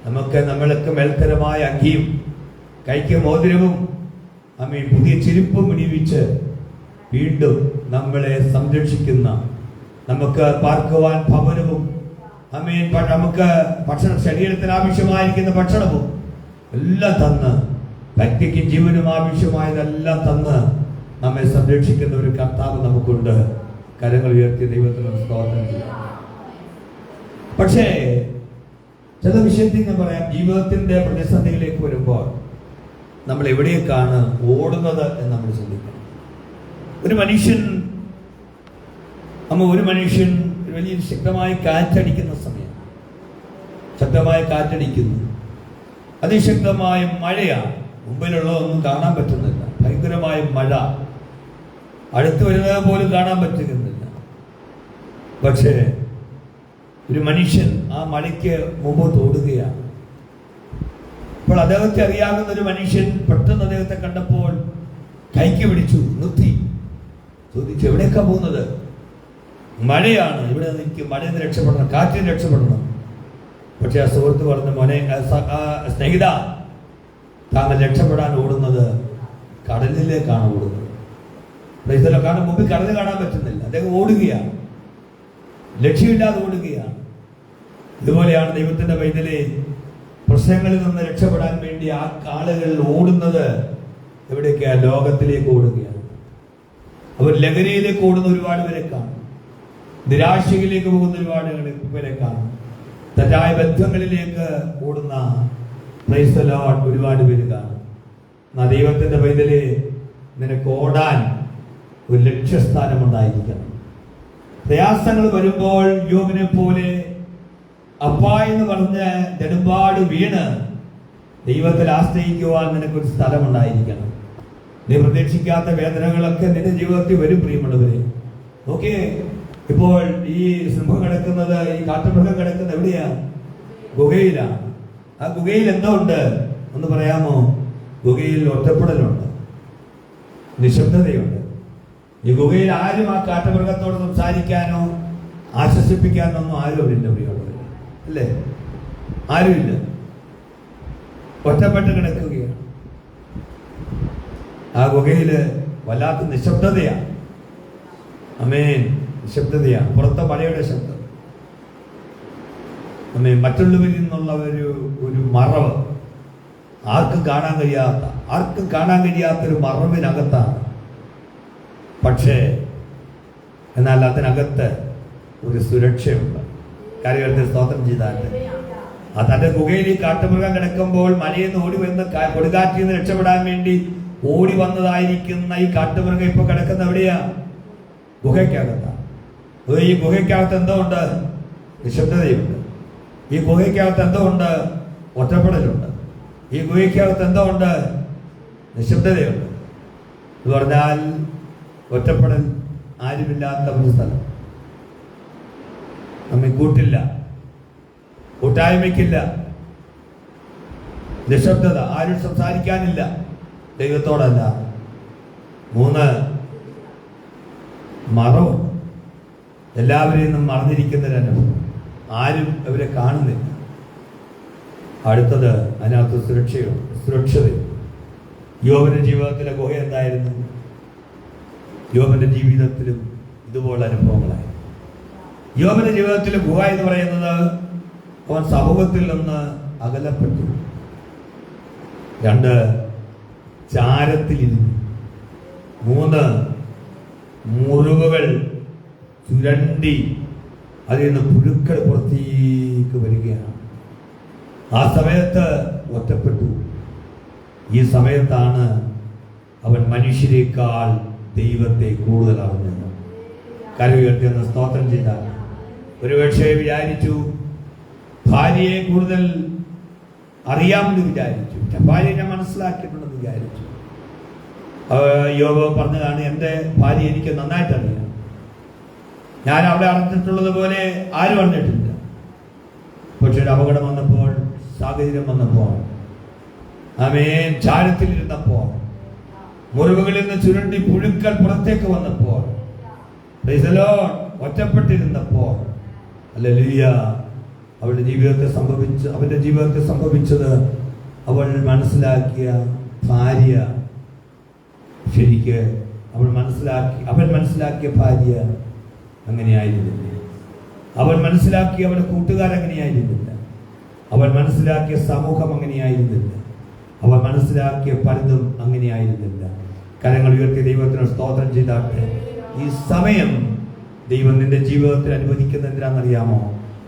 നമ്മൾക്ക് മേൽക്കരമായ അങ്കിയും കൈക്ക് മോതിരവും പുതിയ ചെരുപ്പും ഇടിവിച്ച് വീണ്ടും നമ്മളെ സംരക്ഷിക്കുന്ന, നമുക്ക് പാർക്കുവാൻ ഭവനവും നമുക്ക് ഭക്ഷണം, ശരീരത്തിന് ആവശ്യമായിരിക്കുന്ന ഭക്ഷണവും എല്ലാം തന്ന്, വ്യക്തിക്കും ജീവനും ആവശ്യമായതെല്ലാം തന്ന് നമ്മെ സംരക്ഷിക്കുന്ന ഒരു കർത്താവ് നമുക്കുണ്ട്. കരങ്ങൾ ഉയർത്തി ദൈവത്തിന് സ്തോത്രം ചെയ്യാം. പക്ഷേ ചില വിഷയത്തിൽ ഞാൻ പറയാം, ജീവിതത്തിന്റെ പ്രതിസന്ധിയിലേക്ക് വരുമ്പോൾ നമ്മൾ എവിടേക്കാണ് ഓടുന്നത് എന്ന് നമ്മൾ ചിന്തിക്കണം. ഒരു മനുഷ്യൻ വലിയ ശക്തമായി കാറ്റടിക്കുന്ന സമയം, ശക്തമായി കാറ്റടിക്കുന്നു, അതിശക്തമായ മഴയാണ്, മുമ്പിലുള്ളതൊന്നും കാണാൻ പറ്റുന്നില്ല, ഭയങ്കരമായ മഴ, അടുത്ത് വരുന്നത് പോലും കാണാൻ പറ്റുന്നില്ല. പക്ഷേ ഒരു മനുഷ്യൻ ആ മഴയ്ക്ക് മുമ്പോട്ട് ഓടുകയാണ്. അപ്പോൾ അദ്ദേഹത്തെ അറിയാവുന്ന ഒരു മനുഷ്യൻ പെട്ടെന്ന് അദ്ദേഹത്തെ കണ്ടപ്പോൾ കൈക്ക് പിടിച്ചു നിർത്തി, ചോദിച്ചു എവിടേക്കാ പോകുന്നത്? മഴയാണ്, ഇവിടെ എനിക്ക് മഴയിൽ നിന്ന് രക്ഷപ്പെടണം, കാറ്റിൽ നിന്ന് രക്ഷപ്പെടണം. പക്ഷെ ആ സുഹൃത്ത് പറഞ്ഞ, മോനെ സ്നേഹിത, താങ്കൾ രക്ഷപ്പെടാൻ ഓടുന്നത് കടലിലേക്കാണ് ഓടുന്നത്. കാരണം മുമ്പിൽ കടൽ കാണാൻ പറ്റുന്നില്ല, അദ്ദേഹം ഓടുകയാണ്, ലക്ഷ്യമില്ലാതെ ഓടുകയാണ്. ഇതുപോലെയാണ് ദൈവത്തിന്റെ പൈതലെ പ്രശ്നങ്ങളിൽ നിന്ന് രക്ഷപ്പെടാൻ വേണ്ടി ആ ആളുകൾ ഓടുന്നത് എവിടേക്കാ? ലോകത്തിലേക്ക് ഓടുകയാണ്. അവർ ലഹരിയിലേക്ക് ഓടുന്ന ഒരുപാട് പേരെ കാണും, നിരാശയിലേക്ക് പോകുന്ന ഒരുപാട് പേരെ കാണും, തെറ്റായ ബന്ധങ്ങളിലേക്ക് ഓടുന്ന ഒരുപാട് പേര് കാണും. ദൈവത്തിന്റെ പൈതലെ, നിനക്ക് ഓടാൻ ഒരു ലക്ഷ്യസ്ഥാനം ഉണ്ടായിരിക്കണം. പ്രയാസങ്ങൾ വരുമ്പോൾ യോബിനെ പോലെ അപ്പ എന്ന് പറഞ്ഞ് നെടുമ്പാട് വീണ് ദൈവത്തിൽ ആശ്രയിക്കുവാൻ നിനക്കൊരു സ്ഥലം ഉണ്ടായിരിക്കണം. നീ പ്രതീക്ഷിക്കാത്ത വേദനകളൊക്കെ നിന്റെ ജീവിതത്തിൽ വരും പ്രിയമുള്ളവരെ. നോക്കിയേ, ഇപ്പോൾ ഈ സിംഹം കിടക്കുന്നത്, ഈ കാട്ടുമൃഗം കിടക്കുന്നത് എവിടെയാ? ഗുഹയിലാണ്. ആ ഗുഹയിൽ എന്തോ ഉണ്ട് ഒന്ന് പറയാമോ? ഗുഹയിൽ ഒറ്റപ്പെടലുണ്ട്, നിശബ്ദതയുണ്ട്. ഈ ഗുഹയിൽ ആരും ആ കാട്ടുമൃഗത്തോട് സംസാരിക്കാനോ ആശ്വസിപ്പിക്കാനോ ഒന്നും ആരുമില്ല പ്രിയമുള്ളവരെ, അല്ലേ? ആരുമില്ല, ഒറ്റപ്പെട്ട് കിടക്കുകയാണ്. ആ ഗുഹയില് വല്ലാത്ത നിശബ്ദതയാണ്. അമേൻ, നിശബ്ദതയാണ്. പുറത്തെ മഴയുടെ ശബ്ദം, അമേൻ, മറ്റുള്ളവരിൽ നിന്നുള്ള ഒരു മറവ്, ആർക്കും കാണാൻ കഴിയാത്തൊരു മറവിനകത്താണ്. പക്ഷേ എന്നാൽ അതിനകത്ത് ഒരു സുരക്ഷയുണ്ട്. കാര്യത്തിൽ സ്തോത്രം ചെയ്താൽ തന്റെ ഗുഹയിൽ ഈ കാട്ടുമൃഗം കിടക്കുമ്പോൾ മലയിൽ നിന്ന് ഓടി വന്ന് കൊടുങ്കാറ്റിൽ നിന്ന് രക്ഷപ്പെടാൻ വേണ്ടി ഓടി വന്നതായിരിക്കുന്ന ഈ കാട്ടുമൃഗം ഇപ്പൊ കിടക്കുന്ന എവിടെയാ? ഗുഹയ്ക്കകത്താണ്. ഈ ഗുഹയ്ക്കകത്ത് എന്തോ ഉണ്ട്? നിശബ്ദതയുണ്ട്. ഈ ഗുഹയ്ക്കകത്ത് എന്തോ ഉണ്ട്? ഒറ്റപ്പെടലുണ്ട്. ഈ ഗുഹയ്ക്കകത്ത് എന്തോ ഉണ്ട്? നിശബ്ദതയുണ്ട്. എന്ന് പറഞ്ഞാൽ ഒറ്റപ്പെടൽ ആരുമില്ലാത്ത ഒരു സ്ഥലം. നമ്മെ കൂട്ടില്ല, കൂട്ടായ്മയ്ക്കില്ല, നിശബ്ദത, ആരും സംസാരിക്കാനില്ല, ദൈവത്തോടല്ല. 3 മറവ്, എല്ലാവരെയും നിന്നും മറന്നിരിക്കുന്നൊരനുഭവം, ആരും അവരെ കാണുന്നില്ല. അടുത്തത് അതിനകത്ത് സുരക്ഷിത. യോബിന്റെ ജീവിതത്തിലെ ഗുഹ എന്തായിരുന്നു? യോബിന്റെ ജീവിതത്തിലും ഇതുപോലെ അനുഭവങ്ങളായി. യോബിന്റെ ജീവിതത്തിലെ ഗുഹ എന്ന് പറയുന്നത് അവൻ സമൂഹത്തിൽ നിന്ന് അകലപ്പെട്ടു. 2 ചാരത്തിലിരുന്നു. 3 മുറിവുകൾ ചുരണ്ടി അതിൽ നിന്ന് പുഴുക്കൾ പുറത്തേക്ക് വരികയാണ്. ആ സമയത്ത് ഒറ്റപ്പെട്ടു. ഈ സമയത്താണ് അവൻ മനുഷ്യരെക്കാൾ ദൈവത്തെ കൂടുതൽ അറിഞ്ഞത്. കരയുയർത്തിയെന്ന് സ്തോത്രം ചെയ്താൽ ഒരുപക്ഷെ വിചാരിച്ചു ഭാര്യയെ കൂടുതൽ അറിയാമെന്ന് വിചാരിച്ചു, ഭാര്യയെ മനസ്സിലാക്കിയിട്ടുണ്ടെന്ന് വിചാരിച്ചു. യോബ് പറഞ്ഞതാണ്, എൻ്റെ ഭാര്യ എനിക്ക് നന്നായിട്ട് അറിയാം, ഞാൻ അവിടെ അറിഞ്ഞിട്ടുള്ളത് പോലെ ആരും അറിഞ്ഞിട്ടില്ല. പക്ഷെ ഒരു അപകടം വന്നപ്പോൾ, സാഹചര്യം വന്നപ്പോൾ, ആമേൻ, ചാരത്തിലിരുന്നപ്പോൾ, മുറിവുകളിൽ നിന്ന് ചുരുണ്ടി പുഴുക്കൾ പുറത്തേക്ക് വന്നപ്പോൾ, ഒറ്റപ്പെട്ടിരുന്നപ്പോൾ, ഹല്ലേലൂയ, അവന്റെ ജീവിതത്തിൽ സംഭവിച്ചത് അവൾ മനസ്സിലാക്കിയ ഭാര്യ ശരിക്ക് അവൻ മനസ്സിലാക്കിയ ഭാര്യ അങ്ങനെയായിരുന്നില്ല. അവൻ മനസ്സിലാക്കിയ അവരുടെ കൂട്ടുകാരങ്ങനെയായിരുന്നില്ല. അവൻ മനസ്സിലാക്കിയ സമൂഹം അങ്ങനെയായിരുന്നില്ല. അവൻ മനസ്സിലാക്കിയ പലതും അങ്ങനെയായിരുന്നില്ല. കരങ്ങൾ ഉയർത്തി ദൈവത്തിന് സ്തോത്രം ചെയ്താട്ടെ. ഈ സമയം ദൈവം നിന്റെ ജീവിതത്തിൽ അനുവദിക്കുന്ന എന്തിനാണെന്നറിയാമോ?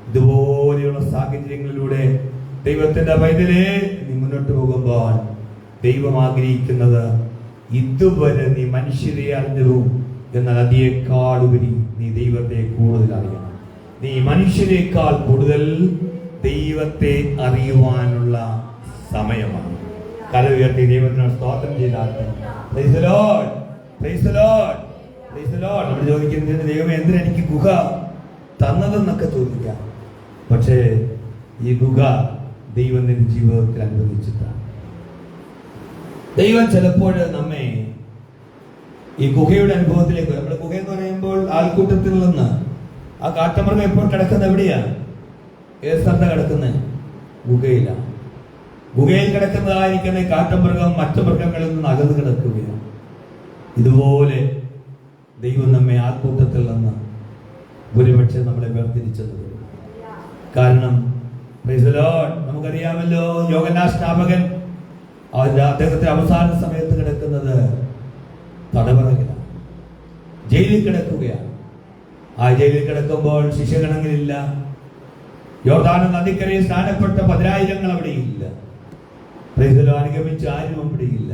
ഇതുപോലെയുള്ള സാഹചര്യങ്ങളിലൂടെ ദൈവത്തിന്റെ പൈതലേ നീ മുന്നോട്ട് പോകുമ്പോൾ ദൈവം ആഗ്രഹിക്കുന്നത് ഇതുവരെ നീ മനുഷ്യരെ അറിഞ്ഞതു എന്നാൽ അതിയേക്കാൾ ഉപരി നീ ദൈവത്തെ കൂടുതൽ അറിയണം. നീ മനുഷ്യരെക്കാൾ കൂടുതൽ ദൈവത്തെ അറിയുവാനുള്ള സമയമാണ്. കര ഉയർത്തി ദൈവത്തിനോട് സ്തോത്രം ചെയ്താട്ടെ. Praise the Lord, praise the Lord, praise the Lord. നമ്മൾ ചോദിക്കുന്നത് ദൈവമേ എന്തിനാ എനിക്ക് ഗുഹ തന്നതെന്നൊക്കെ ചോദിക്കാം. പക്ഷേ ഈ ഗുഹ ദൈവം നിന്റെ ജീവിതത്തിൽ അനുവദിച്ചിട്ടാണ്. ദൈവം ചിലപ്പോൾ നമ്മെ ഈ ഗുഹയുടെ അനുഭവത്തിലേക്ക്, നമ്മുടെ ഗുഹ എന്ന് പറയുമ്പോൾ ആൾക്കൂട്ടത്തിൽ നിന്ന് ആ കാട്ടമൃഗം എപ്പോൾ കിടക്കുന്നത് എവിടെയാണ്? ഏത് സ്ഥലത്താണ് കിടക്കുന്നത്? ഗുഹയിലാണ്. ഗുഹയിൽ കിടക്കുന്നതായിരിക്കുന്ന കാട്ടമൃഗം മറ്റു മൃഗങ്ങളിൽ നിന്ന് അകന്ന് കിടക്കുകയാണ്. ഇതുപോലെ ദൈവം നമ്മെ ആൾക്കൂട്ടത്തിൽ നിന്ന് ഒരുപക്ഷെ നമ്മളെ വേർതിരിച്ചത്. കാരണം നമുക്കറിയാമല്ലോ, യോഹന്നാൻ സ്നാപകൻ അദ്ദേഹത്തെ അവസാന സമയത്ത് കിടക്കുന്നത് തടവറയിലാണ്, ജയിലിൽ കിടക്കുകയാണ്. ആ ജയിലിൽ കിടക്കുമ്പോൾ ശിഷ്യഗണങ്ങളില്ല. യോർദാൻ നദിക്കരയിൽ സ്നാനപ്പെട്ട 10,000 അവിടെയില്ല. അനുഗമിച്ച ആരും അവിടെയില്ല.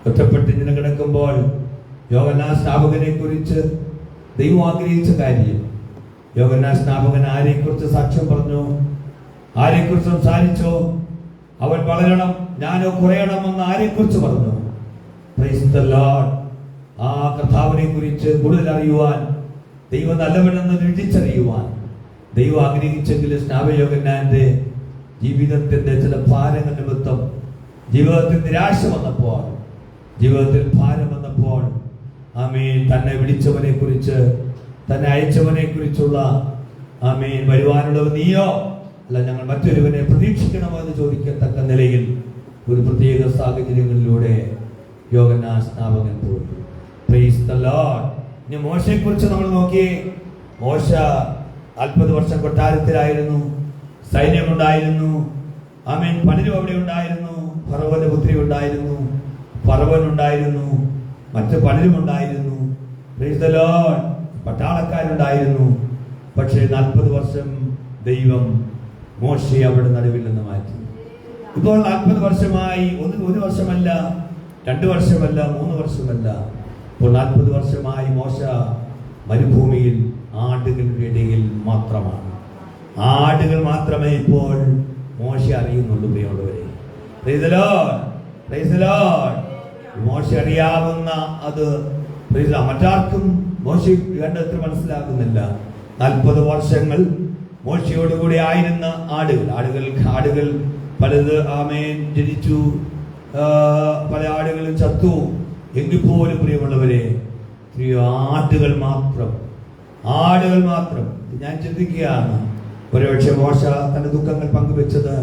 ഒറ്റപ്പെട്ട് ഇങ്ങനെ കിടക്കുമ്പോൾ യോഹന്നാൻ സ്നാപകനെ കുറിച്ച് ദൈവം ആഗ്രഹിച്ച കാര്യം, യോഹന്നാൻ സ്നാപകൻ ആരെക്കുറിച്ച് സാക്ഷ്യം പറഞ്ഞു, ആരെക്കുറിച്ച് സംസാരിച്ചോ? അവൻ വളരണം, ഞാനോ കുറയണമെന്ന് ആരെക്കുറിച്ച് പറഞ്ഞു? Price the Lord. ആ കർത്താവിനെ കുറിച്ച് കൂടുതൽ അറിയുവാൻ, ദൈവം നല്ലവനെന്ന് രുചിച്ചറിയുവാൻ ദൈവം ആഗ്രഹിച്ചെങ്കിൽ സ്നാപകയോഹന്നാന്റെ ജീവിതത്തിന്റെ ചില ഭാരങ്ങൾ നിമിത്തം, ജീവിതത്തിൽ നിരാശ വന്നപ്പോൾ, ജീവിതത്തിൽ ഭാരം വന്നപ്പോൾ, ആമേൻ, തന്നെ വിളിച്ചവനെ കുറിച്ച്, തന്നെ അയച്ചവനെ കുറിച്ചുള്ള ആമേൻ, വരുവാനുള്ളത് നീയോ അല്ല ഞങ്ങൾ മറ്റൊരുവനെ പ്രതീക്ഷിക്കണമോ എന്ന് ചോദിക്കത്തക്ക നിലയിൽ ഒരു പ്രത്യേക സാഹചര്യങ്ങളിലൂടെ യോഹന്നാൻ സ്നാപകൻ പോയി. Price the Lord. ഇനി മോശയെ കുറിച്ച് നമ്മൾ നോക്കി. മോശ 40 വർഷം കൊട്ടാരത്തിലായിരുന്നു, സൈന്യമുണ്ടായിരുന്നു, ആമേൻ, പലരും അവിടെ ഉണ്ടായിരുന്നു. ഫറവോന്റെ പുത്രി ഉണ്ടായിരുന്നു, ഫറവോൻ ഉണ്ടായിരുന്നു, മറ്റു പലരും ഉണ്ടായിരുന്നു. Praise the Lord. പട്ടാളക്കാരുണ്ടായിരുന്നു. പക്ഷേ 40 വർഷം ദൈവം മോശയെ അവിടെ നടുവിൽ നിന്ന് മാറ്റി. ഇപ്പോൾ 40 വർഷമായി, ഒരു വർഷമല്ല, 2 വർഷമല്ല, 3 വർഷമല്ല, ഇപ്പോൾ 40 വർഷമായി മോശ മരുഭൂമിയിൽ ആടുകളുടെ ഇടയിൽ മാത്രമാണ്. ആടുകൾ മാത്രമേ ഇപ്പോൾ മോശ അറിയുന്നുള്ളൂ. പ്രിയമുള്ളവരെ, price the Lord, praise the Lord. മോശ അറിയാവുന്ന അത് മറ്റാർക്കും മോശെ കണ്ടെത്തി മനസ്സിലാക്കുന്നില്ല. 40 വർഷങ്ങൾ മോശയോടുകൂടി ആയിരുന്ന ആടുകൾ പലത് ജനിച്ചു, പല ആടുകളും ചത്തു. എങ്കിൽ പോലും പ്രിയമുള്ളവരെ, ആടുകൾ മാത്രം. ഞാൻ ചിന്തിക്കുകയാണ്, ഒരുപക്ഷെ മോശ തന്റെ ദുഃഖങ്ങൾ പങ്കുവെച്ചത്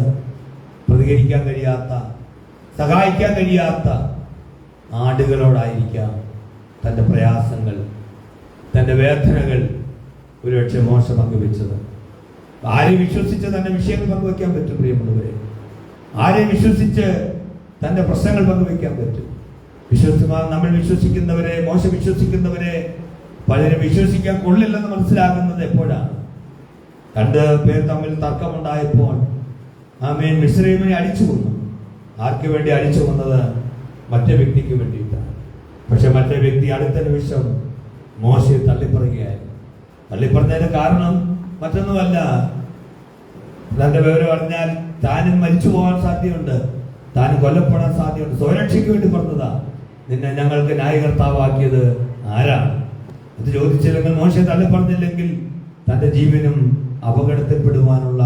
പ്രതികരിക്കാൻ കഴിയാത്ത, സഹായിക്കാൻ കഴിയാത്ത ആടുകളോടായിരിക്കാം. തന്റെ പ്രയാസങ്ങൾ, തന്റെ വേദനകൾ ഒരുപക്ഷെ മോശ പങ്കുവെച്ചത്. ആരെ വിശ്വസിച്ച് തന്റെ വിഷയങ്ങൾ പങ്കുവെക്കാൻ പറ്റും പ്രിയമുള്ളവരെ? ആരെ വിശ്വസിച്ച് തന്റെ പ്രശ്നങ്ങൾ പങ്കുവെക്കാൻ പറ്റും? നമ്മൾ വിശ്വസിക്കുന്നവരെ, മോശ വിശ്വസിക്കുന്നവരെ പലരും വിശ്വസിക്കാൻ കൊള്ളില്ലെന്ന് മനസ്സിലാകുന്നത് എപ്പോഴാണ്? 2 പേർ തമ്മിൽ തർക്കമുണ്ടായപ്പോൾ മിസ്രയീമിനെ അടിച്ചു കൊന്നു. ആർക്ക് വേണ്ടി അടിച്ചു കൊന്നത്? മറ്റേ വ്യക്തിക്ക് വേണ്ടിയിട്ടാണ്. പക്ഷെ മറ്റേ വ്യക്തി അടുത്ത നിമിഷം മോശയെ തള്ളിപ്പറയുകയായിരുന്നു. തള്ളിപ്പറഞ്ഞതിന് കാരണം മറ്റൊന്നുമല്ല, തന്റെ വിവരം അറിഞ്ഞാൽ താനും മരിച്ചു പോകാൻ സാധ്യതയുണ്ട്, താനും കൊല്ലപ്പെടാൻ സാധ്യതയുണ്ട്. സ്വരക്ഷയ്ക്ക് വേണ്ടി പറഞ്ഞതാ. നിന്നെ ഞങ്ങൾക്ക് ന്യായകർത്താവാക്കിയത് ആരാണ്? അത് ചോദിച്ചില്ലെങ്കിൽ, മോശയെ തള്ളിപ്പറഞ്ഞില്ലെങ്കിൽ തന്റെ ജീവനും അപകടത്തിൽപ്പെടുവാനുള്ള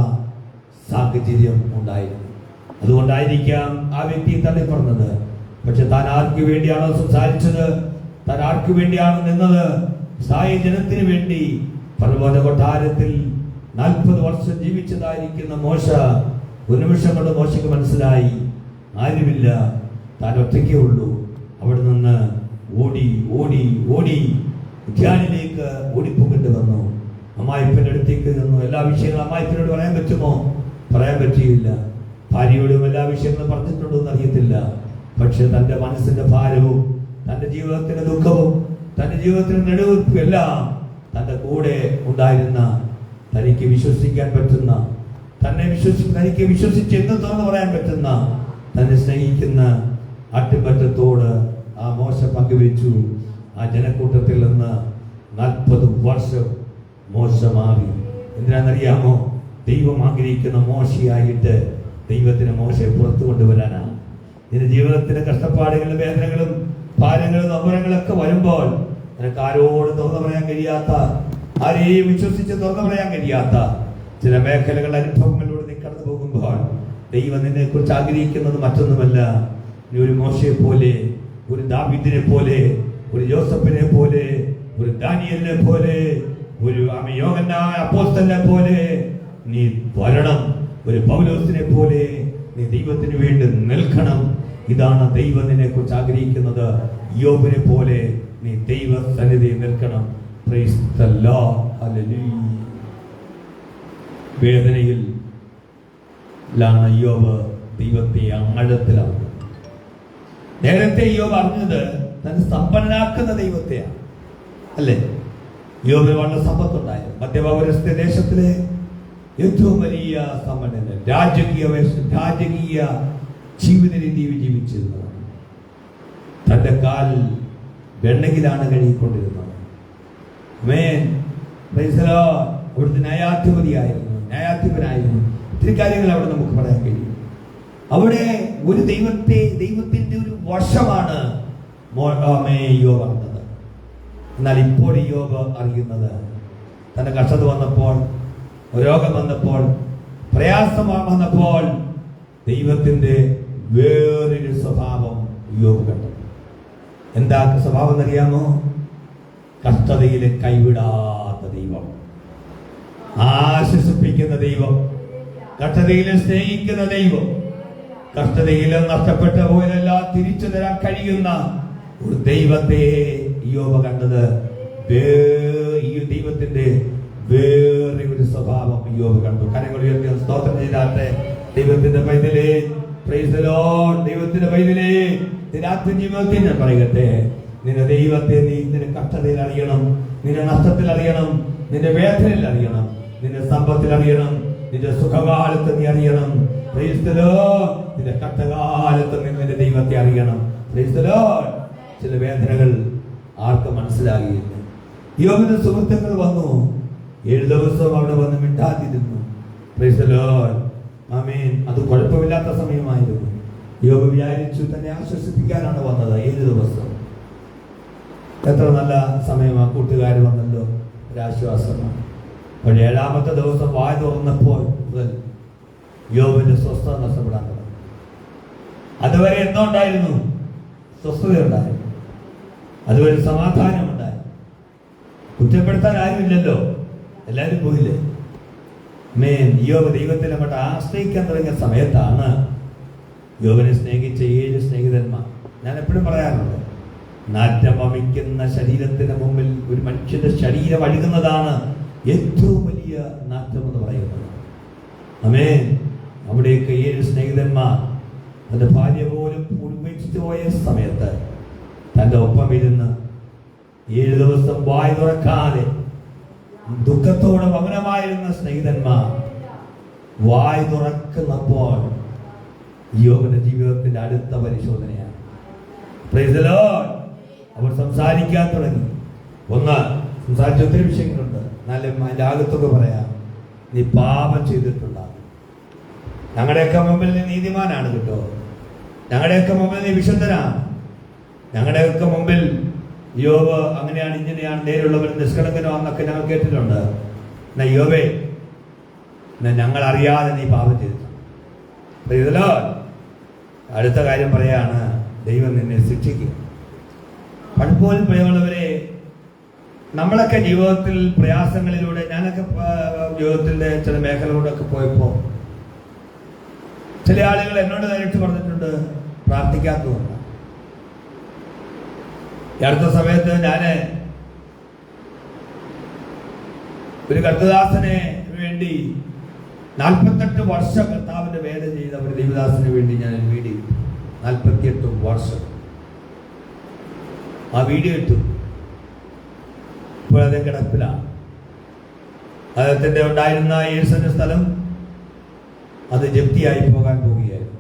സാഹചര്യം ഉണ്ടായിരുന്നു. അതുകൊണ്ടായിരിക്കാം ആ വ്യക്തി തള്ളിപ്പറഞ്ഞത്. പക്ഷെ താൻ ആർക്ക് വേണ്ടിയാണോ സംസാരിച്ചത്, താൻ ആർക്ക് വേണ്ടിയാണ് നിന്നത്? ഇസ്രായേൽ ജനത്തിന് വേണ്ടി. പർവ്വത കൊട്ടാരത്തിൽ 40 വർഷം ജീവിച്ചതായിരിക്കുന്ന മോശ ഒരു നിമിഷം കൊണ്ട് മോശയ്ക്ക് മനസ്സിലായി, ആരുമില്ല, താൻ ഒറ്റയ്ക്കേ ഉള്ളൂ. അവിടെ നിന്ന് ഓടി ഉദ്യാനിലേക്ക് ഓടിപ്പോകേണ്ടി വന്നു. അമ്മായിപ്പൻ്റെ അടുത്തേക്ക് ചെന്നു. എല്ലാ വിഷയങ്ങളും അമ്മായിപ്പനോട് പറയാൻ പറ്റുമോ? പറയാൻ പറ്റിയില്ല. ഭാര്യയോടും എല്ലാ വിഷയങ്ങളും പറഞ്ഞിട്ടുണ്ടോ എന്ന് അറിയത്തില്ല. പക്ഷെ തൻ്റെ മനസ്സിന്റെ ഭാരവും, തൻ്റെ ജീവിതത്തിന്റെ ദുഃഖവും, തൻ്റെ ജീവിതത്തിന്റെ നെടുവീർപ്പും എല്ലാം തൻ്റെ കൂടെ ഉണ്ടായിരുന്ന, തനിക്ക് വിശ്വസിക്കാൻ പറ്റുന്ന, തനിക്ക് വിശ്വസിച്ച് എന്ന് തുറന്നു പറയാൻ പറ്റുന്ന, തന്നെ സ്നേഹിക്കുന്ന ആട്ടിൻപറ്റത്തോട് ആ മോശ പങ്കുവെച്ചു. ആ ജനക്കൂട്ടത്തിൽ നിന്ന് 40 വർഷം മോശ മാറി. എന്തിനാണെന്നറിയാമോ? ദൈവം ആഗ്രഹിക്കുന്ന മോശയായിട്ട് ദൈവത്തിന് മോശയെ പുറത്തു കൊണ്ടുവരാനാണ്. നിന്റെ ജീവിതത്തിന്റെ കഷ്ടപ്പാടുകളും വേദനകളും ഭാരങ്ങളും നൊമ്പരങ്ങളൊക്കെ വരുമ്പോൾ നിനക്ക് ആരോട് തുറന്നു പറയാൻ കഴിയാത്ത, ആരെയും വിശ്വസിച്ച് തുറന്നു പറയാൻ കഴിയാത്ത ചില മേഖലകൾ, അനുഭവങ്ങളിലൂടെ നീ കടന്നു പോകുമ്പോൾ ദൈവം നിന്നെ കുറിച്ച് ആഗ്രഹിക്കുന്നത് മറ്റൊന്നുമല്ല, നീ ഒരു മോശയെ പോലെ, ഒരു ദാവീദിനെ പോലെ, ഒരു ജോസഫിനെ പോലെ, ഒരു ദാനിയേലിനെ പോലെ, ഒരു യോഹന്നാൻ അപ്പോസ്തലനെ പോലെ നീ വരണം. ഒരു പൗലോസിനെ പോലെ നീ ദൈവത്തിന് വേണ്ടി നിൽക്കണം. ഇതാണ് ദൈവം നിന്നെ കുറിച്ച് ആഗ്രഹിക്കുന്നത്. യോബിനെ പോലെ നീ ദൈവ സന്നിധിയിൽ നിൽക്കണം. Price the Lord. ഹല്ലേലൂയ. വേദനയിൽ യോബ് ദൈവത്തെ ആഴത്തിലാണ്. നേരത്തെ യോബ് അറിഞ്ഞത് തന്നെ സമ്പന്നനാക്കുന്ന ദൈവത്തെയാണ്, അല്ലേ? യോബിന് വളരെ സമ്പത്തുണ്ടായിരുന്നു. മധ്യപൗരസ്ത്യ ദേശത്തിലെ ഏറ്റവും വലിയ സമ്പന്നന്, രാജകീയ ജീവിത രീതി ജീവിച്ചിരുന്നതാണ്. തന്റെ കാൽ വെണ്ണയിലാണ് കഴുകിക്കൊണ്ടിരുന്നത്. അവിടുത്തെ ന്യായാധിപനായിരുന്നു. ഇത്തിരി കാര്യങ്ങൾ അവിടെ നമുക്ക് പറയാൻ കഴിയും. അവിടെ ഒരു ദൈവത്തിന്റെ ഒരു വശമാണ് യോബ് അറിഞ്ഞത്. എന്നാൽ ഇപ്പോൾ യോബ് അറിയുന്നത്, തന്റെ കഷ്ടത വന്നപ്പോൾ, രോഗം വന്നപ്പോൾ, പ്രയാസം വന്നപ്പോൾ ദൈവത്തിന്റെ വേറൊരു സ്വഭാവം യോബ് കണ്ടു. എന്താ സ്വഭാവം എന്നറിയാമോ? കഷ്ടതയിലെ കൈവിടാത്ത ദൈവം, ആശ്വസിപ്പിക്കുന്ന ദൈവം, കഷ്ടതയിലെ സ്നേഹിക്കുന്ന ദൈവം, കഷ്ടതയിലെ നഷ്ടപ്പെട്ട പോലെല്ലാം തിരിച്ചു തരാൻ കഴിയുന്ന ഒരു ദൈവത്തെ യോബ് കണ്ടത്. ഈ ദൈവത്തിന്റെ വേറെ ഒരു സ്വഭാവം യോബ് കണ്ടു. കരങ്ങൾ ഉയർത്തി സ്തോത്രം ചെയ്താട്ടെ. ദൈവത്തിന്റെ പൈതലേ, പ്രൈസ് ദി ലോർഡ്. ദൈവത്തിന്റെ പൈതലേ, നിന്റെ ആത്മജീവിതത്തിൽ ഞാൻ പറയട്ടെ, നിന്റെ ദൈവത്തെ നീ നിന്റെ കഷ്ടതയിൽ അറിയണം, നിന്റെ നഷ്ടത്തിൽ അറിയണം, നിന്റെ വേദനയിൽ അറിയണം, നിന്റെ സമ്പത്തിൽ അറിയണം, നിന്റെ സുഖകാലത്ത് നീ അറിയണം. Price the Lord. നിന്റെ കഷ്ടകാലത്ത് നീ നിന്റെ ദൈവത്തെ അറിയണം. Price the Lord. ചില വേദനകൾ ആർക്കും മനസ്സിലാകില്ല. യോബിന്റെ സുഹൃത്തുക്കൾ വന്നു, 7 ദിവസം അവിടെ വന്ന് മിണ്ടാതിരുന്നു. Praise the Lord. ആമേൻ. അത് കുഴപ്പമില്ലാത്ത സമയമായിരുന്നു. യോബ് വിചാരിച്ചു തന്നെ ആശ്വസിപ്പിക്കാനാണ് വന്നത്. 7 ദിവസം എത്ര നല്ല സമയമാണ്, കൂട്ടുകാർ വന്നല്ലോ, ഒരാശ്വാസമാണ്. അപ്പോൾ 7-ാമത്തെ ദിവസം വായ തുറന്നപ്പോൾ മുതൽ യോബിന്റെ സ്വസ്ഥത നഷ്ടപ്പെടാൻ തുടങ്ങി. അതുവരെ എന്തോ ഉണ്ടായിരുന്നു? സ്വസ്ഥതയുണ്ടായിരുന്നു, അതുവരെ സമാധാനമുണ്ടായി. കുറ്റപ്പെടുത്താൻ ആരുമില്ലല്ലോ, എല്ലാവരും പോയില്ലേ? യോബ് ദൈവത്തിൽ അങ്ങോട്ട് ആശ്രയിക്കാൻ തുടങ്ങിയ സമയത്താണ് യോബിനെ സ്നേഹിച്ച 7 സ്നേഹിതന്മാർ. ഞാൻ എപ്പോഴും പറയാറുണ്ട്, നാറ്റം വമിക്കുന്ന ശരീരത്തിന് മുമ്പിൽ ഒരു മനുഷ്യന്റെ ശരീരം അഴുകുന്നതാണ് ഏറ്റവും വലിയ നാറ്റം എന്ന് പറയുന്നത്. ആമേൻ. അവിടെയൊക്കെ 7 സ്നേഹിതന്മാർ തന്റെ ഭാര്യ പോലും ഉപേക്ഷിച്ചു പോയ സമയത്ത് തന്റെ ഒപ്പം ഇരുന്ന് 7 ദിവസം വായ തുറക്കാതെ ദുഃഖത്തോടെ മൗനമായിരുന്ന സ്നേഹിതന്മാർ വായ തുറക്കുന്നപ്പോൾ യോബിന്റെ ജീവിതത്തിന്റെ അടുത്ത പരിശോധനയാണ്. Price the Lord. അവർ സംസാരിക്കാൻ തുടങ്ങി. സംസാരിച്ച ഒത്തിരി വിഷയങ്ങളുണ്ട്. എന്നാലും അതിൻ്റെ അകത്തൊക്കെ പറയാം, നീ പാപം ചെയ്തിട്ടുണ്ടാകും. ഞങ്ങളുടെയൊക്കെ മുമ്പിൽ നീ നീതിമാനാണ് കേട്ടോ, ഞങ്ങളുടെയൊക്കെ മുമ്പിൽ നീ വിശുദ്ധനാണ്, ഞങ്ങളുടെയൊക്കെ മുമ്പിൽ യോബ് അങ്ങനെയാണ് ഇങ്ങനെയാണ്, നേരുള്ളവൻ നിഷ്കളങ്കനോ എന്നൊക്കെ ഞങ്ങൾ കേട്ടിട്ടുണ്ട്. എന്നാ യോബേ, ഞങ്ങൾ അറിയാതെ നീ പാപം ചെയ്തിട്ടുണ്ട്. അടുത്ത കാര്യം പറയാണ്, ദൈവം നിന്നെ ശിക്ഷിക്കും. പലപ്പോഴും പ്രിയമുള്ളവരെ, നമ്മളൊക്കെ ജീവിതത്തിൽ പ്രയാസങ്ങളിലൂടെ, ഞാനൊക്കെ ജീവിതത്തിൻ്റെ ചില മേഖലകളിലൂടെയൊക്കെ പോയപ്പോൾ ചില ആളുകൾ എന്നോട് നേരിട്ട് പറഞ്ഞിട്ടുണ്ട്, പ്രാർത്ഥിക്കാത്തതുകൊണ്ട്. ഈ അടുത്ത സമയത്ത് ഞാൻ ഒരു കർത്തദാസനെ വേണ്ടി 48 വർഷം കർത്താവിന്റെ വേല ചെയ്ത ഒരു ദൈവദാസന് വേണ്ടി ഞാൻ വീഡിയോ 48 വർഷം ആ വീഡിയോ ഇട്ടു. ഇപ്പോൾ അദ്ദേഹം കിടപ്പിലാണ്. അദ്ദേഹത്തിന്റെ ഉണ്ടായിരുന്ന 7 സെന്റ് സ്ഥലം അത് ജപ്തിയായി പോകാൻ പോവുകയായിരുന്നു.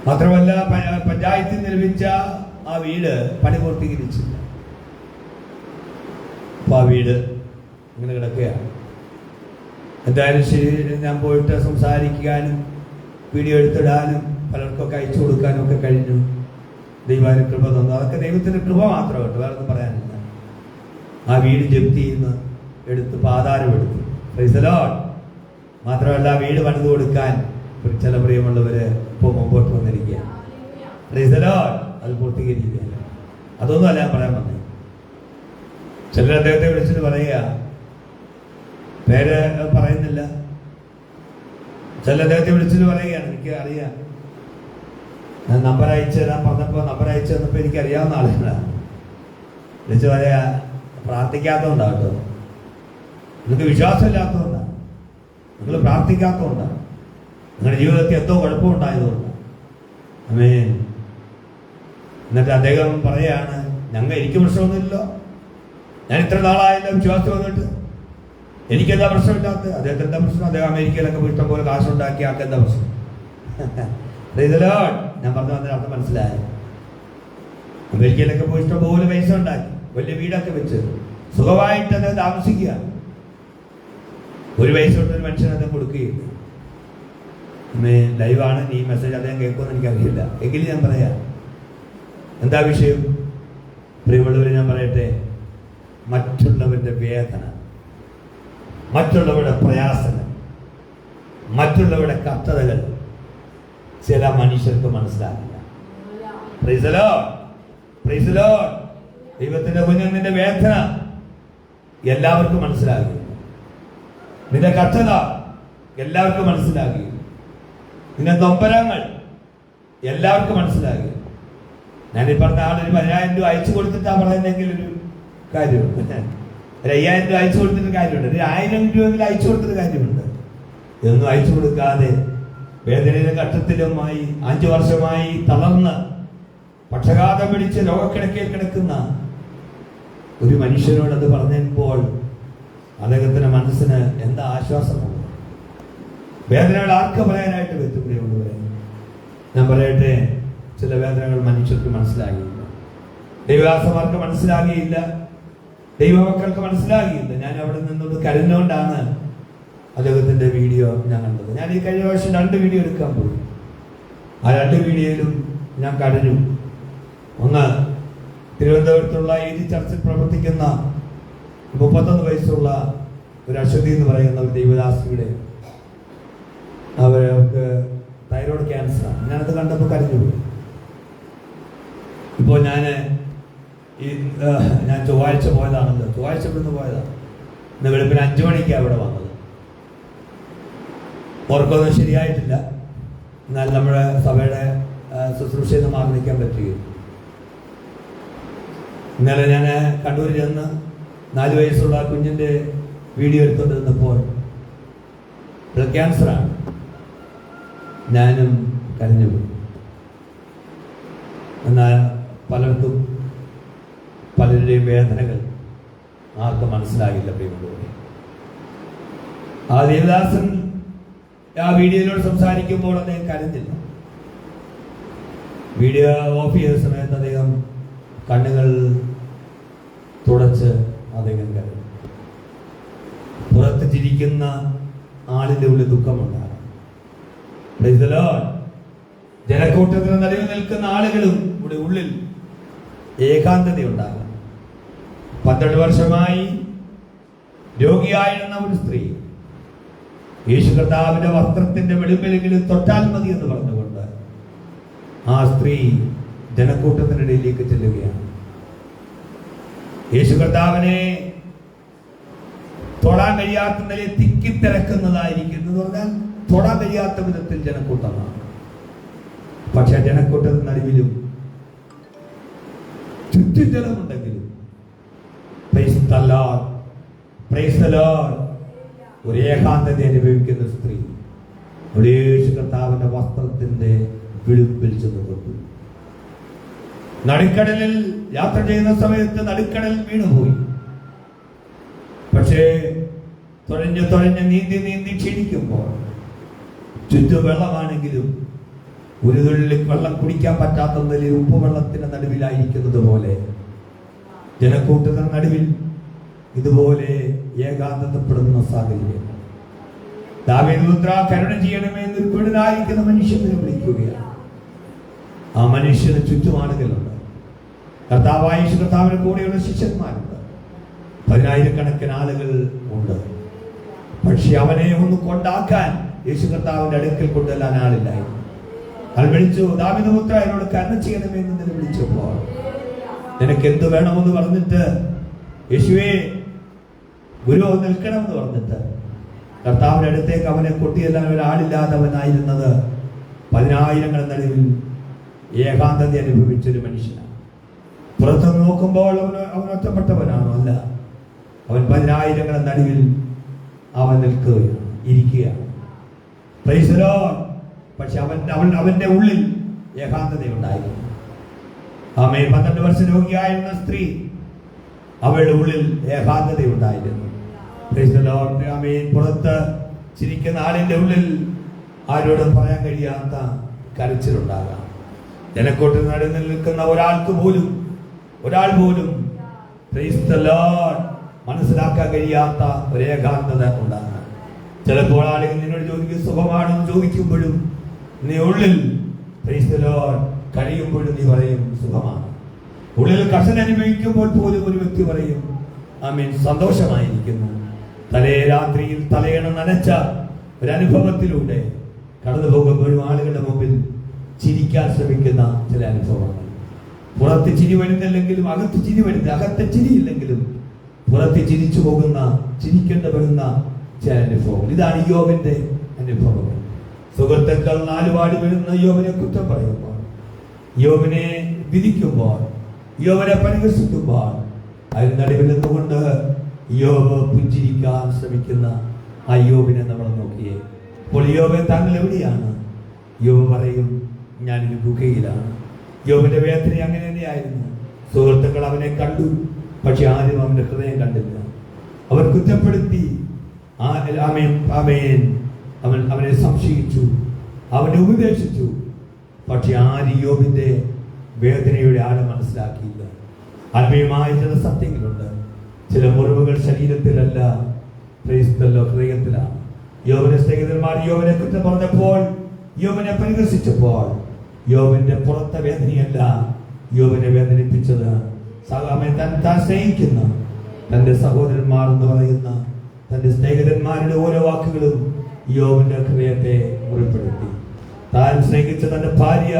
മാത്രമല്ല, പഞ്ചായത്തിൽ നിർമ്മിച്ച ആ വീട് പണി പൂർത്തീകരിച്ചില്ല. അപ്പൊ ആ വീട് ഇങ്ങനെ കിടക്കുകയാണ്. എന്തായാലും ശരി, ഞാൻ പോയിട്ട് സംസാരിക്കാനും വീഡിയോ എടുത്തിടാനും പലർക്കൊക്കെ അയച്ചു കൊടുക്കാനും ഒക്കെ കഴിഞ്ഞു. ദൈവാന് കൃപ തന്നു. അതൊക്കെ ദൈവത്തിന്റെ കൃപ മാത്രം കേട്ടോ, വേറെ ഒന്നും പറയാനില്ല. ആ വീട് ജപ്തി ചെയ്യുന്ന എടുത്ത് പാതാരം എടുത്തു. Price the Lord. മാത്രമല്ല, ആ വീട് പണിത് കൊടുക്കാൻ ചില പ്രിയമുള്ളവര് ഇപ്പോൾ മുമ്പോട്ട് വന്നിരിക്കുകയാണ്. Price the Lord. അത് പൂർത്തീകരിക്കുകയാണ്. അതൊന്നും അല്ല ഞാൻ പറയാൻ വന്നത്. ചിലർ അദ്ദേഹത്തെ വിളിച്ചിട്ട് പറയുക, പേര് പറയുന്നില്ല, ചില അദ്ദേഹത്തെ വിളിച്ചിട്ട് പറയുകയാണ്, എനിക്ക് അറിയാം, ഞാൻ നമ്പർ അയച്ചു തരാൻ പറഞ്ഞപ്പോൾ നമ്പർ അയച്ചു തന്നപ്പോൾ എനിക്ക് അറിയാവുന്ന ആളുകളാണ്. വിളിച്ച് പറയാ, പ്രാർത്ഥിക്കാത്തതുകൊണ്ടാണ് കേട്ടോ, നിങ്ങൾക്ക് വിശ്വാസമില്ലാത്തതുകൊണ്ടാണ്, നിങ്ങൾ പ്രാർത്ഥിക്കാത്തതുകൊണ്ടാണ്, നിങ്ങളുടെ ജീവിതത്തിൽ എന്തോ കുഴപ്പമുണ്ടായതുകൊണ്ടാണ്. ആമേൻ. എന്നിട്ട് അദ്ദേഹം പറയാണ്, എനിക്ക് പ്രശ്നമൊന്നുമില്ലല്ലോ, ഞാൻ ഇത്ര നാളായല്ലോ വിശ്വാസം വന്നിട്ട്, എനിക്കെന്താ പ്രശ്നമില്ലാത്തത്? അദ്ദേഹത്തിന് എന്താ പ്രശ്നം? അദ്ദേഹം അമേരിക്കയിലൊക്കെ ഇഷ്ടം പോലെ കാശുണ്ടാക്കി, ആൾക്ക് എന്താ പ്രശ്നം? ഞാൻ പറഞ്ഞു വന്നതിന് അർത്ഥം മനസ്സിലായി. അമേരിക്കയിലൊക്കെ പോയി ഇഷ്ടം പോലെ പൈസ ഉണ്ടാക്കി, വലിയ വീടൊക്കെ വെച്ച് സുഖമായിട്ട് അദ്ദേഹം താമസിക്കുക. ഒരു പൈസ കൊടുത്തൊരു മനുഷ്യൻ അദ്ദേഹം കൊടുക്കുകയില്ല. ലൈവാണ്, ഈ മെസ്സേജ് അദ്ദേഹം കേൾക്കുമെന്ന് എനിക്കറിയില്ല, എങ്കിലും ഞാൻ പറയാം. എന്താ വിഷയം? പ്രിയമുള്ളവരെ, ഞാൻ പറയട്ടെ, മറ്റുള്ളവരുടെ വേദന, മറ്റുള്ളവരുടെ പ്രയാസങ്ങൾ, മറ്റുള്ളവരുടെ കഷ്ടതകൾ ചില മനുഷ്യർക്ക് മനസ്സിലാകില്ല. Price the Lord. Praise the Lord. ദൈവത്തിന്റെ മുന്നിൽ നിന്റെ വേദന എല്ലാവർക്കും മനസ്സിലാകും, നിന്റെ കഷ്ടത എല്ലാവർക്കും മനസ്സിലാകും, നിന്റെ നൊമ്പരങ്ങൾ എല്ലാവർക്കും മനസ്സിലാകും. ഞാനീ പറഞ്ഞ ആളൊരു 10,000 രൂപ അയച്ചു കൊടുത്തിട്ടാ പറയുന്നെങ്കിൽ ഒരു കാര്യമുണ്ട്, ഒരു 5,000 രൂപ അയച്ചു കൊടുത്തിട്ട് കാര്യമുണ്ട്, ഒരു 1,000 രൂപയെങ്കിലും അയച്ചു കൊടുത്തിട്ട് കാര്യമുണ്ട്. ഇതൊന്നും അയച്ചു കൊടുക്കാതെ വേദനയിലും കഷ്ടത്തിലുമായി 5 വർഷമായി തളർന്ന് പക്ഷാഘാതം പിടിച്ച് രോഗക്കിടക്കയിൽ കിടക്കുന്ന ഒരു മനുഷ്യനോട് അത് പറഞ്ഞപ്പോൾ അദ്ദേഹത്തിന്റെ മനസ്സിന് എന്താ ആശ്വാസമുള്ളത്? വേദനകൾ ആർക്ക് പറയാനായിട്ട് പറ്റും? പ്രിയമുള്ളവരെ, ഞാൻ പറയട്ടെ, ചില വേദനകൾ മനുഷ്യർക്ക് മനസ്സിലാകിയില്ല, ദൈവദാസന്മാർക്ക് മനസ്സിലാകിയില്ല, ദൈവമക്കൾക്ക് മനസ്സിലാകിയില്ല. ഞാൻ അവിടെ നിന്നോട് കരഞ്ഞുകൊണ്ടാണ് അദ്ദേഹത്തിന്റെ വീഡിയോ ഞാൻ കണ്ടത്. ഞാൻ ഈ കഴിഞ്ഞ വർഷം 2 വീഡിയോ എടുക്കാൻ പോയി. ആ 2 വീഡിയോയിലും ഞാൻ കരഞ്ഞു. ഒന്ന് തിരുവനന്തപുരത്തുള്ള ഏജ് ചർച്ചിൽ പ്രവർത്തിക്കുന്ന 31 വയസ്സുള്ള ഒരു അശ്വതി എന്ന് പറയുന്ന ഒരു ദൈവദാസിയുടെ അവർക്ക് തൈറോയ്ഡ് ക്യാൻസറാണ്. ഞാനത് കണ്ടപ്പോൾ കരഞ്ഞുപോയി. ഇപ്പോൾ ഞാൻ ചൊവ്വാഴ്ച പോയതാണല്ലോ, ചൊവ്വാഴ്ച ഇവിടുന്ന് പോയതാണ്. ഇന്ന് വെളുപ്പിന് 5 മണിക്കാണ് അവിടെ വന്നത്. ഓർക്കൊന്നും ശരിയായിട്ടില്ല, എന്നാൽ നമ്മുടെ സഭയുടെ ശുശ്രൂഷയിൽ നിന്ന് മാറി നിൽക്കാൻ പറ്റുകയും. ഇന്നലെ ഞാൻ കണ്ണൂർ ചെന്ന് 4 വയസ്സുള്ള കുഞ്ഞിൻ്റെ വീഡിയോ എടുത്തുകൊണ്ടിരുന്നപ്പോൾ ബ്ലഡ് ക്യാൻസറാണ്. ഞാനും കരഞ്ഞുപോയി. എന്നാൽ പലർക്കും പലരുടെയും വേദനകൾ ആർക്കും മനസ്സിലാകില്ല. പ്രിയമുള്ളവരെ, ആ ദേവദാസൻ ആ വീഡിയോയിലൂടെ സംസാരിക്കുമ്പോൾ അദ്ദേഹം കരഞ്ഞില്ല. വീഡിയോ ഓഫ് ചെയ്ത സമയത്ത് അദ്ദേഹം കണ്ണുകൾ തുടച്ച് അദ്ദേഹം കരഞ്ഞു. പുറത്ത് ചിരിക്കുന്ന ആളിൻ്റെ ഉള്ളിൽ ദുഃഖമുണ്ടാകും. ജനക്കൂട്ടത്തിന് നടുവിൽ നിൽക്കുന്ന ആളുകളും ഇവിടെ ഉള്ളിൽ ഏകാന്തതയുണ്ടാകും. 12 വർഷമായി രോഗിയായിരുന്ന ഒരു സ്ത്രീ യേശു കർത്താവിന്റെ വസ്ത്രത്തിന്റെ വെളിമ്പലെങ്കിലും തൊട്ടാൽ മതി എന്ന് പറഞ്ഞുകൊണ്ട് ആ സ്ത്രീ ജനക്കൂട്ടത്തിനിടയിലേക്ക് ചെല്ലുകയാണ്. യേശു കർത്താവിനെ തൊടാൻ കഴിയാത്ത നിലയിൽ തിക്കിത്തിരക്കുന്നതായിരിക്കും എന്ന് പറഞ്ഞാൽ തൊടാൻ കഴിയാത്ത വിധത്തിൽ ജനക്കൂട്ടമാണ്. പക്ഷെ ജനക്കൂട്ടത്തിന് നടുവിലും ചുറ്റും ജനമുണ്ടെങ്കിലും ഒരു ഏകാന്തത അനുഭവിക്കുന്ന സ്ത്രീ യേശു കർത്താവിന്റെ വസ്ത്രത്തിന്റെ വിളിമ്പിൽ ചെന്ന് കൊണ്ടു. നടുക്കടലിൽ യാത്ര ചെയ്യുന്ന സമയത്ത് നടുക്കടൽ വീണുപോയി. പക്ഷേ തുഴഞ്ഞ് നീന്തി ക്ഷീണിക്കുമ്പോൾ ചുറ്റും വെള്ളമാണെങ്കിലും ഒരു തുള്ളി വെള്ളം കുടിക്കാൻ പറ്റാത്ത നിലയിൽ ഉപ്പുവെള്ളത്തിന്റെ നടുവിലായിരിക്കുന്നത് പോലെ ജനക്കൂട്ടത്തിന്റെ നടുവിൽ ഇതുപോലെ ഏകാന്തതപ്പെടുന്ന സാഹചര്യം. ദാവീദ് കരുണ ചെയ്യണമേ എന്നൊരു കുരുടായിരിക്കുന്ന മനുഷ്യനെ വിളിക്കുകയാണ്. ആ മനുഷ്യന് ചുറ്റും ആളുകളുണ്ട്. കർത്താവായ യേശു കർത്താവിന്റെ കൂടെയുള്ള ശിഷ്യന്മാരുണ്ട്. 10,000-കണക്കിന് ആളുകൾ ഉണ്ട്. പക്ഷെ അവനെ ഒന്ന് കൊണ്ടാക്കാൻ യേശു കർത്താവിന്റെ അടുക്കൽ കൊണ്ടുവരാൻ ആളില്ലായിരുന്നു. അവൻ വിളിച്ചു, ദാവീദ് പുത്രാ, എന്നോട് കരുണ ചെയ്യണമേ എന്ന് വിളിച്ചപ്പോൾ നിനക്ക് എന്ത് വേണമെന്ന് പറഞ്ഞിട്ട്, യേശുവേ ഗുരു നിൽക്കണമെന്ന് പറഞ്ഞിട്ട് കർത്താവിന്റെ അടുത്തേക്ക് അവനെ കൊട്ടിയെല്ലാം ഒരാളില്ലാത്തവനായിരുന്നത് 10,000 നടുവിൽ ഏകാന്തത അനുഭവിച്ചൊരു മനുഷ്യനാണ്. പുറത്ത് നോക്കുമ്പോൾ അവൻ ഒറ്റപ്പെട്ടവനാണോ? അല്ല, അവൻ 10,000 നടുവിൽ അവൻ നിൽക്കുകയാണ്, ഇരിക്കുകയാണ്. പക്ഷെ അവന്റെ ഉള്ളിൽ ഏകാന്തതയുണ്ടായിരുന്നു. ആമേൻ. 12 വർഷം രോഗിയായിരുന്ന സ്ത്രീ, അവളുടെ ഉള്ളിൽ ഏകാന്തതയുണ്ടായിരുന്നു. ആമേൻ. പുറത്ത് ചിരിക്കുന്ന ആളിന്റെ ഉള്ളിൽ ആരോടും പറയാൻ കഴിയാത്ത കരച്ചിലുണ്ടാകാം. ജനക്കൂട്ടത്തിന് നടുവിൽ നിൽക്കുന്ന ഒരാൾ പോലും മനസ്സിലാക്കാൻ കഴിയാത്ത ഒരു ഏകാന്തത ഉണ്ടാകാം. ചിലപ്പോൾ ആളുകൾ നിന്നോട് ചോദിക്കും സുഖമാണെന്ന് ചോദിക്കുമ്പോഴും നീ ഉള്ളിൽ കഴിയുമ്പോഴും നീ പറയും സുഖമാണ്. ഉള്ളിൽ കഷ്ടത അനുഭവിക്കുമ്പോൾ പോലും ഒരു വ്യക്തി പറയും ആമേൻ സന്തോഷമായിരിക്കുന്നു. രാത്രിയിൽ തലയണ നനച്ച ഒരു അനുഭവത്തിലൂടെ കടന്നു പോകുമ്പോഴും ആളുകളുടെ മുമ്പിൽ ചിരിക്കാൻ ശ്രമിക്കുന്ന ചില അനുഭവങ്ങൾ. പുറത്ത് ചിരി വരുന്നില്ലെങ്കിലും അകത്ത് ചിരിയില്ലെങ്കിലും പുറത്ത് ചിരിച്ചു പോകുന്ന ചിരിക്കേണ്ടപ്പെടുന്ന ചില അനുഭവങ്ങൾ. ഇതാണ് യോബിന്റെ അനുഭവങ്ങൾ. സുഹൃത്തുക്കൾ 4 പാടി വരുന്ന യോബിനെ കുറ്റം പറയുമ്പോൾ, യോബിനെ വിധിക്കുമ്പോൾ, യോബിനെ പരിഹസിക്കുമ്പോൾ അതിന് നടുവിൽ നിന്നുകൊണ്ട് യോബ് പുഞ്ചിരിക്കാൻ ശ്രമിക്കുന്ന ആ യോബിനെ നമ്മൾ നോക്കിയേ. അപ്പോൾ യോബ് താങ്കൾ എവിടെയാണ്? യോബ് പറയും ഞാനൊരു ഗുഹയിലാണ്. യോബിന്റെ വേദന അങ്ങനെ തന്നെയായിരുന്നു. സുഹൃത്തുക്കൾ അവനെ കണ്ടു, പക്ഷെ ആരും അവന്റെ ഹൃദയം കണ്ടില്ല. അവർ കുറ്റപ്പെടുത്തി, അവനെ സംശയിച്ചു, അവനെ ഉപദേശിച്ചു. പക്ഷെ ആരും യോബിന്റെ വേദനയുടെ ആഴം മനസ്സിലാക്കിയില്ല. ആത്മീയമായ ചില സത്യങ്ങളുണ്ട്. ചില മുറിവുകൾ ശരീരത്തിലല്ല, ഹൃദയത്തിലാണ്. യോബിന്റെ സ്നേഹിതന്മാർ യോബിനെ കുറ്റം പറഞ്ഞപ്പോൾ, യോബിനെ പരിഹസിച്ചപ്പോൾ യോബിന്റെ പുറത്തെ വേദനയല്ല യോബിനെ വേദനിപ്പിച്ചത് താൻ സ്നേഹിക്കുന്ന തന്റെ സഹോദരന്മാർ എന്ന് പറയുന്ന തന്റെ സ്നേഹിതന്മാരുടെ ഓരോ വാക്കുകളും യോബിന്റെ ഹൃദയത്തെ മുറിപ്പെടുത്തി. താൻ സ്നേഹിച്ച തന്റെ ഭാര്യ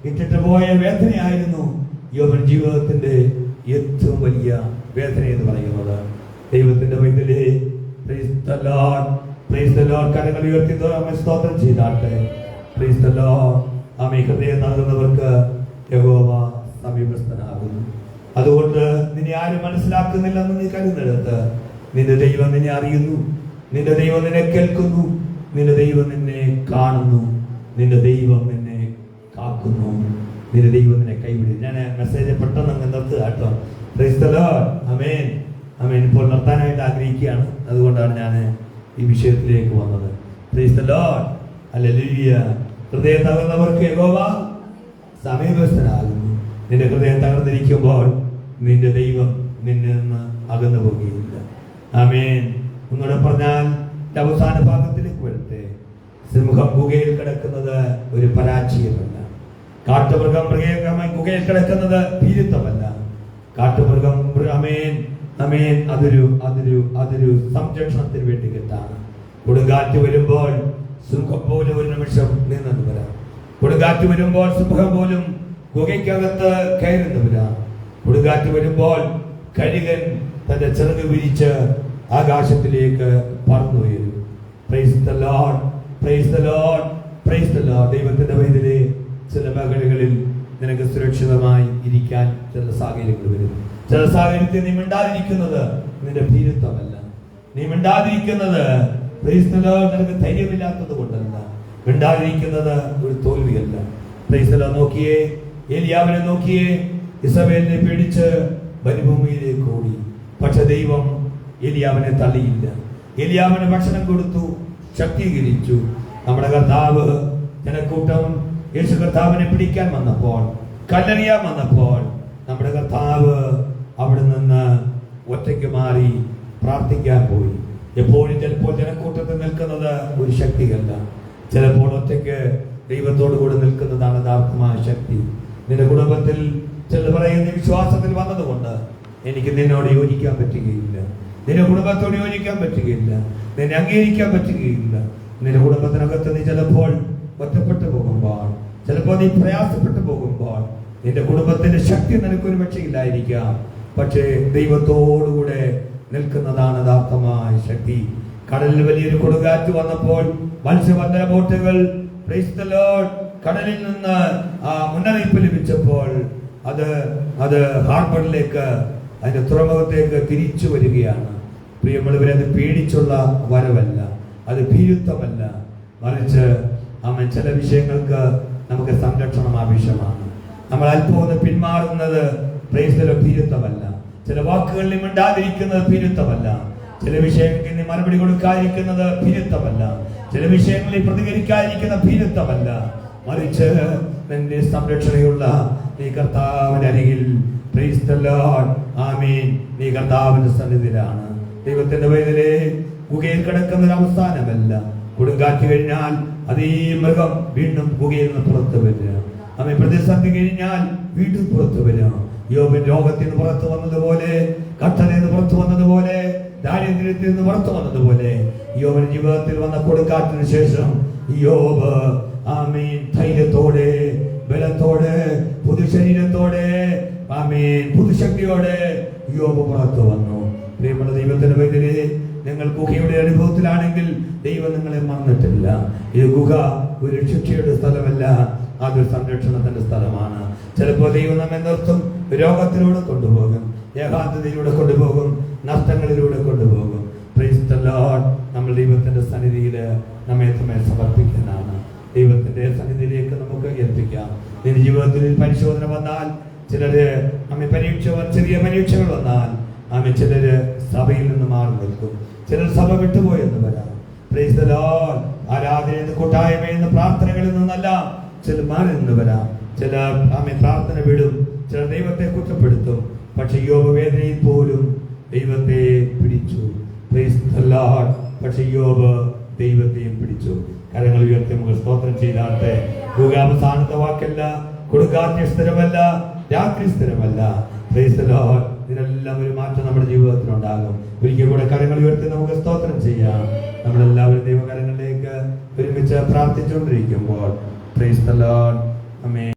ഇട്ടിട്ട് പോയ വേദനയായിരുന്നു യോബിന്റെ ജീവിതത്തിന്റെ ഏറ്റവും വലിയ വേദന എന്ന് പറയുന്നത്. ദൈവത്തിന്റെ വൈദ്യലേ, praise the Lord, praise the Lord. കരങ്ങൾ ഉയർത്തി സ്തോത്രം ചെയ്താട്ടെ. Praise the Lord. ആമേൻ. ഹൃദയം നൽകുന്നവർക്ക് യഹോവ സമീപസ്ഥനാകുന്നു. അതുകൊണ്ട് നിന്നെ ആരും മനസ്സിലാക്കുന്നില്ലെന്ന് നീ കരുതുന്നിടത്ത് നിന്റെ ദൈവം നിന്നെ അറിയുന്നു, നിന്റെ ദൈവം നിന്നെ കേൾക്കുന്നു, നിന്റെ ദൈവം നിന്നെ കാണുന്നു, നിന്റെ ദൈവം നിന്നെ കാക്കുന്നു, നിന്റെ ദൈവം നിന്നെ കൈവിടും. ഞാൻ മെസ്സേജ് പെട്ടെന്ന് അങ്ങ് നിർത്തുക കേട്ടോ. Praise the Lord. ആമേൻ, ആമേൻ. ഇപ്പോൾ നിർത്താനായിട്ട് ആഗ്രഹിക്കുകയാണ്, അതുകൊണ്ടാണ് ഞാൻ ഈ വിഷയത്തിലേക്ക് വന്നത്. Praise the Lord. ഹല്ലേലൂയ. ഹൃദയം തകർന്നവർക്ക് യഹോവ സമീപസ്ഥനാകുന്നു. നിന്റെ ഹൃദയം തകർന്നിരിക്കുമ്പോൾ നിന്റെ ദൈവം നിന്നിൽ നിന്ന് അകന്നു പോകുകയില്ല. ആമേൻ. ഒന്നുകൂടെ പറഞ്ഞാൽ അവസാന ഭാഗത്തിലേക്ക് വരട്ടെ. സിംഹം ഗുഹയിൽ കിടക്കുന്നത് ഒരു പരാജയമല്ല. കാട്ടുമൃഗം ഗുഹയിൽ കിടക്കുന്നത് ഭീരുത്വമല്ല. കാട്ടുമൃഗം ആമേൻ, ആമേൻ, അതൊരു സംരക്ഷണത്തിന് വേണ്ടി കിട്ടാണ്. കൊടുങ്കാറ്റ് വരുമ്പോൾ സിംഹം പോലും ഒരു നിമിഷം നിന്നു വരാം. കൊടുങ്കാറ്റ് വരുമ്പോൾ സിംഹം പോലും ഗുഹയ്ക്കകത്ത് കയറുന്നു വരാം. കൊടുങ്കാറ്റ് വരുമ്പോൾ കഴുകൻ തന്റെ ചിറക് വിരിച്ച് ആകാശത്തിലേക്ക് പറന്നു വരും. Price the Lord, praise the Lord, praise the Lord. ദൈവത്തിന്റെ വൈദ്യരെ ചില മേഖലകളിൽ നിനക്ക് സുരക്ഷിതമായി ഇരിക്കാൻ ചില സാഹചര്യങ്ങൾ വരും. ചില സാഹചര്യത്തിൽ നീ മിണ്ടാതിരിക്കുന്നത് നിന്റെ ഭീരുത്വമല്ല. നീ മിണ്ടാതിരിക്കുന്നത് പ്രൈസ് ദി ലോർഡ് നിനക്ക് ധൈര്യമില്ലാത്തത് കൊണ്ടല്ല. മിണ്ടാതിരിക്കുന്നത് ഒരു തോൽവിയല്ല. Price the Lord. നോക്കിയേ, ഏലിയാവിനെ നോക്കിയേ. ഇസബേലിനെ പേടിച്ച് മരുഭൂമിയിലേക്ക് ഓടി. പക്ഷെ ദൈവം ഏലിയാവിനെ തള്ളിയില്ല. ഏലിയാവിന് ഭക്ഷണം കൊടുത്തു, ശക്തീകരിച്ചു. നമ്മുടെ കർത്താവ് ജനക്കൂട്ടം യേശു കർത്താവിനെ പിടിക്കാൻ വന്നപ്പോൾ, കല്ലെറിയാൻ വന്നപ്പോൾ നമ്മുടെ കർത്താവ് അവിടെ നിന്ന് ഒറ്റയ്ക്ക് മാറി പ്രാർത്ഥിക്കാൻ പോയി. എപ്പോഴും ചിലപ്പോൾ ജനക്കൂട്ടത്തിൽ നിൽക്കുന്നത് ഒരു ശക്തിയല്ല. ചിലപ്പോൾ ഒറ്റയ്ക്ക് ദൈവത്തോടു കൂടെ നിൽക്കുന്നതാണ് യഥാർത്ഥമായ ശക്തി. നിന്റെ കുടുംബത്തിൽ ചില പറയുന്ന വിശ്വാസത്തിൽ വന്നതുകൊണ്ട് എനിക്ക് നിന്നോട് യോജിക്കാൻ പറ്റുകയില്ല, നിന്റെ കുടുംബത്തോട് യോജിക്കാൻ പറ്റുകയില്ല, നിന്നെ അംഗീകരിക്കാൻ പറ്റുകയില്ല. നിന്റെ കുടുംബത്തിനകത്ത് നീ ചിലപ്പോൾ ഒറ്റപ്പെട്ടു പോകുമ്പോൾ, ചിലപ്പോൾ നീ പ്രയാസപ്പെട്ടു പോകുമ്പോൾ നിന്റെ കുടുംബത്തിന്റെ ശക്തി നിനക്കൊരു പക്ഷേ ഇല്ലായിരിക്കാം. പക്ഷേ ദൈവത്തോടുകൂടെ നിൽക്കുന്നതാണ് യഥാർത്ഥമായ ശക്തി. കടലിൽ വലിയൊരു കൊടുങ്കാറ്റ് വന്നപ്പോൾ മത്സ്യബന്ധന ബോട്ടുകൾ പ്രൈസ് ദി ലോർഡ് കടലിൽ നിന്ന് മുന്നറിയിപ്പ് ലഭിച്ചപ്പോൾ അത് ഹാർബറിലേക്ക്, അതിന്റെ തുറമുഖത്തേക്ക് തിരിച്ചു വരികയാണ്. പ്രിയമുള്ളവരെ, അത് പേടിച്ചുള്ള വരവല്ല, അത് ഭീരുത്വമല്ല, മറിച്ച് ചില വിഷയങ്ങൾക്ക് നമുക്ക് സംരക്ഷണം ആവശ്യമാണ്. നമ്മൾ അല്പം ഒന്ന് പിന്മാറുന്നത് പ്രൈസ് ദി ലോർഡ് ഭീരുത്വമല്ല. ചില വാക്കുകളിൽ മിണ്ടാതിരിക്കുന്നത് ഭീരുത്വമല്ല. ചില വിഷയങ്ങളിൽ നീ മറുപടി കൊടുക്കാതിരിക്കുന്നത് ഭീരുത്വമല്ല. ചില വിഷയങ്ങളിൽ പ്രതികരിക്കാതിരിക്കുന്ന ഭീരുത്വമല്ല, മറിച്ച് നിന്റെ സംരക്ഷണയുള്ള നീ കർത്താവിന്റെ അരികിൽ പ്രൈസ് ദി ലോർഡ്. ആമേൻ. നീ കർത്താവിന്റെ സന്നിധിയിലാണ്. ദൈവത്തിന്റെ വൈദ്യരെ, ഗുഹയിൽ കിടക്കുന്ന അവസാനമല്ല. കൊടുങ്കാറ്റ് കഴിഞ്ഞാൽ അതേ മൃഗം വീണ്ടും ഗുഹയിൽ നിന്ന് പുറത്തു വരിക. ആമേൻ. പ്രതിസന്ധി കഴിഞ്ഞാൽ വീണ്ടും പുറത്തു വരിക. യോബിൻ രോഗത്തിൽ നിന്ന് പുറത്തു വന്നതുപോലെ, കട്ടലിൽ നിന്ന് പുറത്തു വന്നതുപോലെ, ദാരിദ്ര്യത്തിൽ നിന്ന് പുറത്തു വന്നതുപോലെ യോബിന്റെ ജീവിതത്തിൽ വന്ന കൊടുങ്കാറ്റിന് ശേഷം യോബ് ആമേൻ ധൈര്യത്തോടെ, ബലത്തോടെ, പുതുശരീരത്തോടെ, ആമേൻ പുതുശക്തിയോടെ യോബ് പുറത്തു വന്നു. പ്രിയമുള്ള ദൈവത്തിന്റെ വൈദ്യരെ, നിങ്ങൾ ഗുഹയുടെ അനുഭവത്തിലാണെങ്കിൽ ദൈവം നിങ്ങളെ മറന്നിട്ടില്ല. ഈ ഗുഹ ഒരു ശിക്ഷയുടെ സ്ഥലമല്ല, അതൊരു സംരക്ഷണത്തിന്റെ സ്ഥലമാണ്. ചിലപ്പോൾ ദൈവം നമ്മെ നിർത്തും, രോഗത്തിലൂടെ കൊണ്ടുപോകും, ഏകാന്തതയിലൂടെ കൊണ്ടുപോകും, നഷ്ടങ്ങളിലൂടെ കൊണ്ടുപോകും. Price the Lord. നമ്മൾ ദൈവത്തിന്റെ സന്നിധിയിൽ നമ്മെ സമർപ്പിക്കാനാണ്. ദൈവത്തിന്റെ സന്നിധിയിലേക്ക് നമുക്ക് ഏൽപ്പിക്കാം. നിന്റെ ജീവിതത്തിൽ പരിശോധന വന്നാൽ, ചിലര് നമ്മെ ചെറിയ പരീക്ഷകൾ വന്നാൽ ചിലര് സഭയിൽ നിന്ന് മാറി നിൽക്കും, ചിലർ സഭ വിട്ടുപോയെന്ന് വരാം. Praise the Lord. ആരാധനയെന്ന്, കൂട്ടായ്മയെന്ന്, പ്രാർത്ഥനകളിൽ നിന്നല്ല ചിലർ മാറി നിന്ന് വരാം. ചിലർ പ്രാർത്ഥന വിടും, ചിലർ ദൈവത്തെ കുറ്റപ്പെടുത്തും. പക്ഷെ യോബ് വേദനയിൽ പോലും ദൈവത്തെ പിടിച്ചു. Price the Lord. പക്ഷെ യോബ് ദൈവത്തെയും പിടിച്ചു. കരങ്ങൾ ഉയർത്തി നമുക്ക് സ്തോത്രം ചെയ്താട്ടെ. ഗുഹ അവസാനത്തെ വാക്കല്ല, കൊടുങ്കാറ്റ് സ്ഥിരമല്ല, രാത്രി സ്ഥിരമല്ല. Price the Lord. ഇതിനെല്ലാം ഒരു മാറ്റം നമ്മുടെ ജീവിതത്തിൽ ഉണ്ടാകും. ഒരിക്കൽ കൂടെ കരങ്ങൾ ഉയർത്തി നമുക്ക് സ്തോത്രം ചെയ്യാം. നമ്മളെല്ലാവരും ദൈവകരങ്ങളിലേക്ക് ഒരുമിച്ച് പ്രാർത്ഥിച്ചുകൊണ്ടിരിക്കുമ്പോൾ പ്രൈസ് ദി ലോർഡ്. ആമേൻ.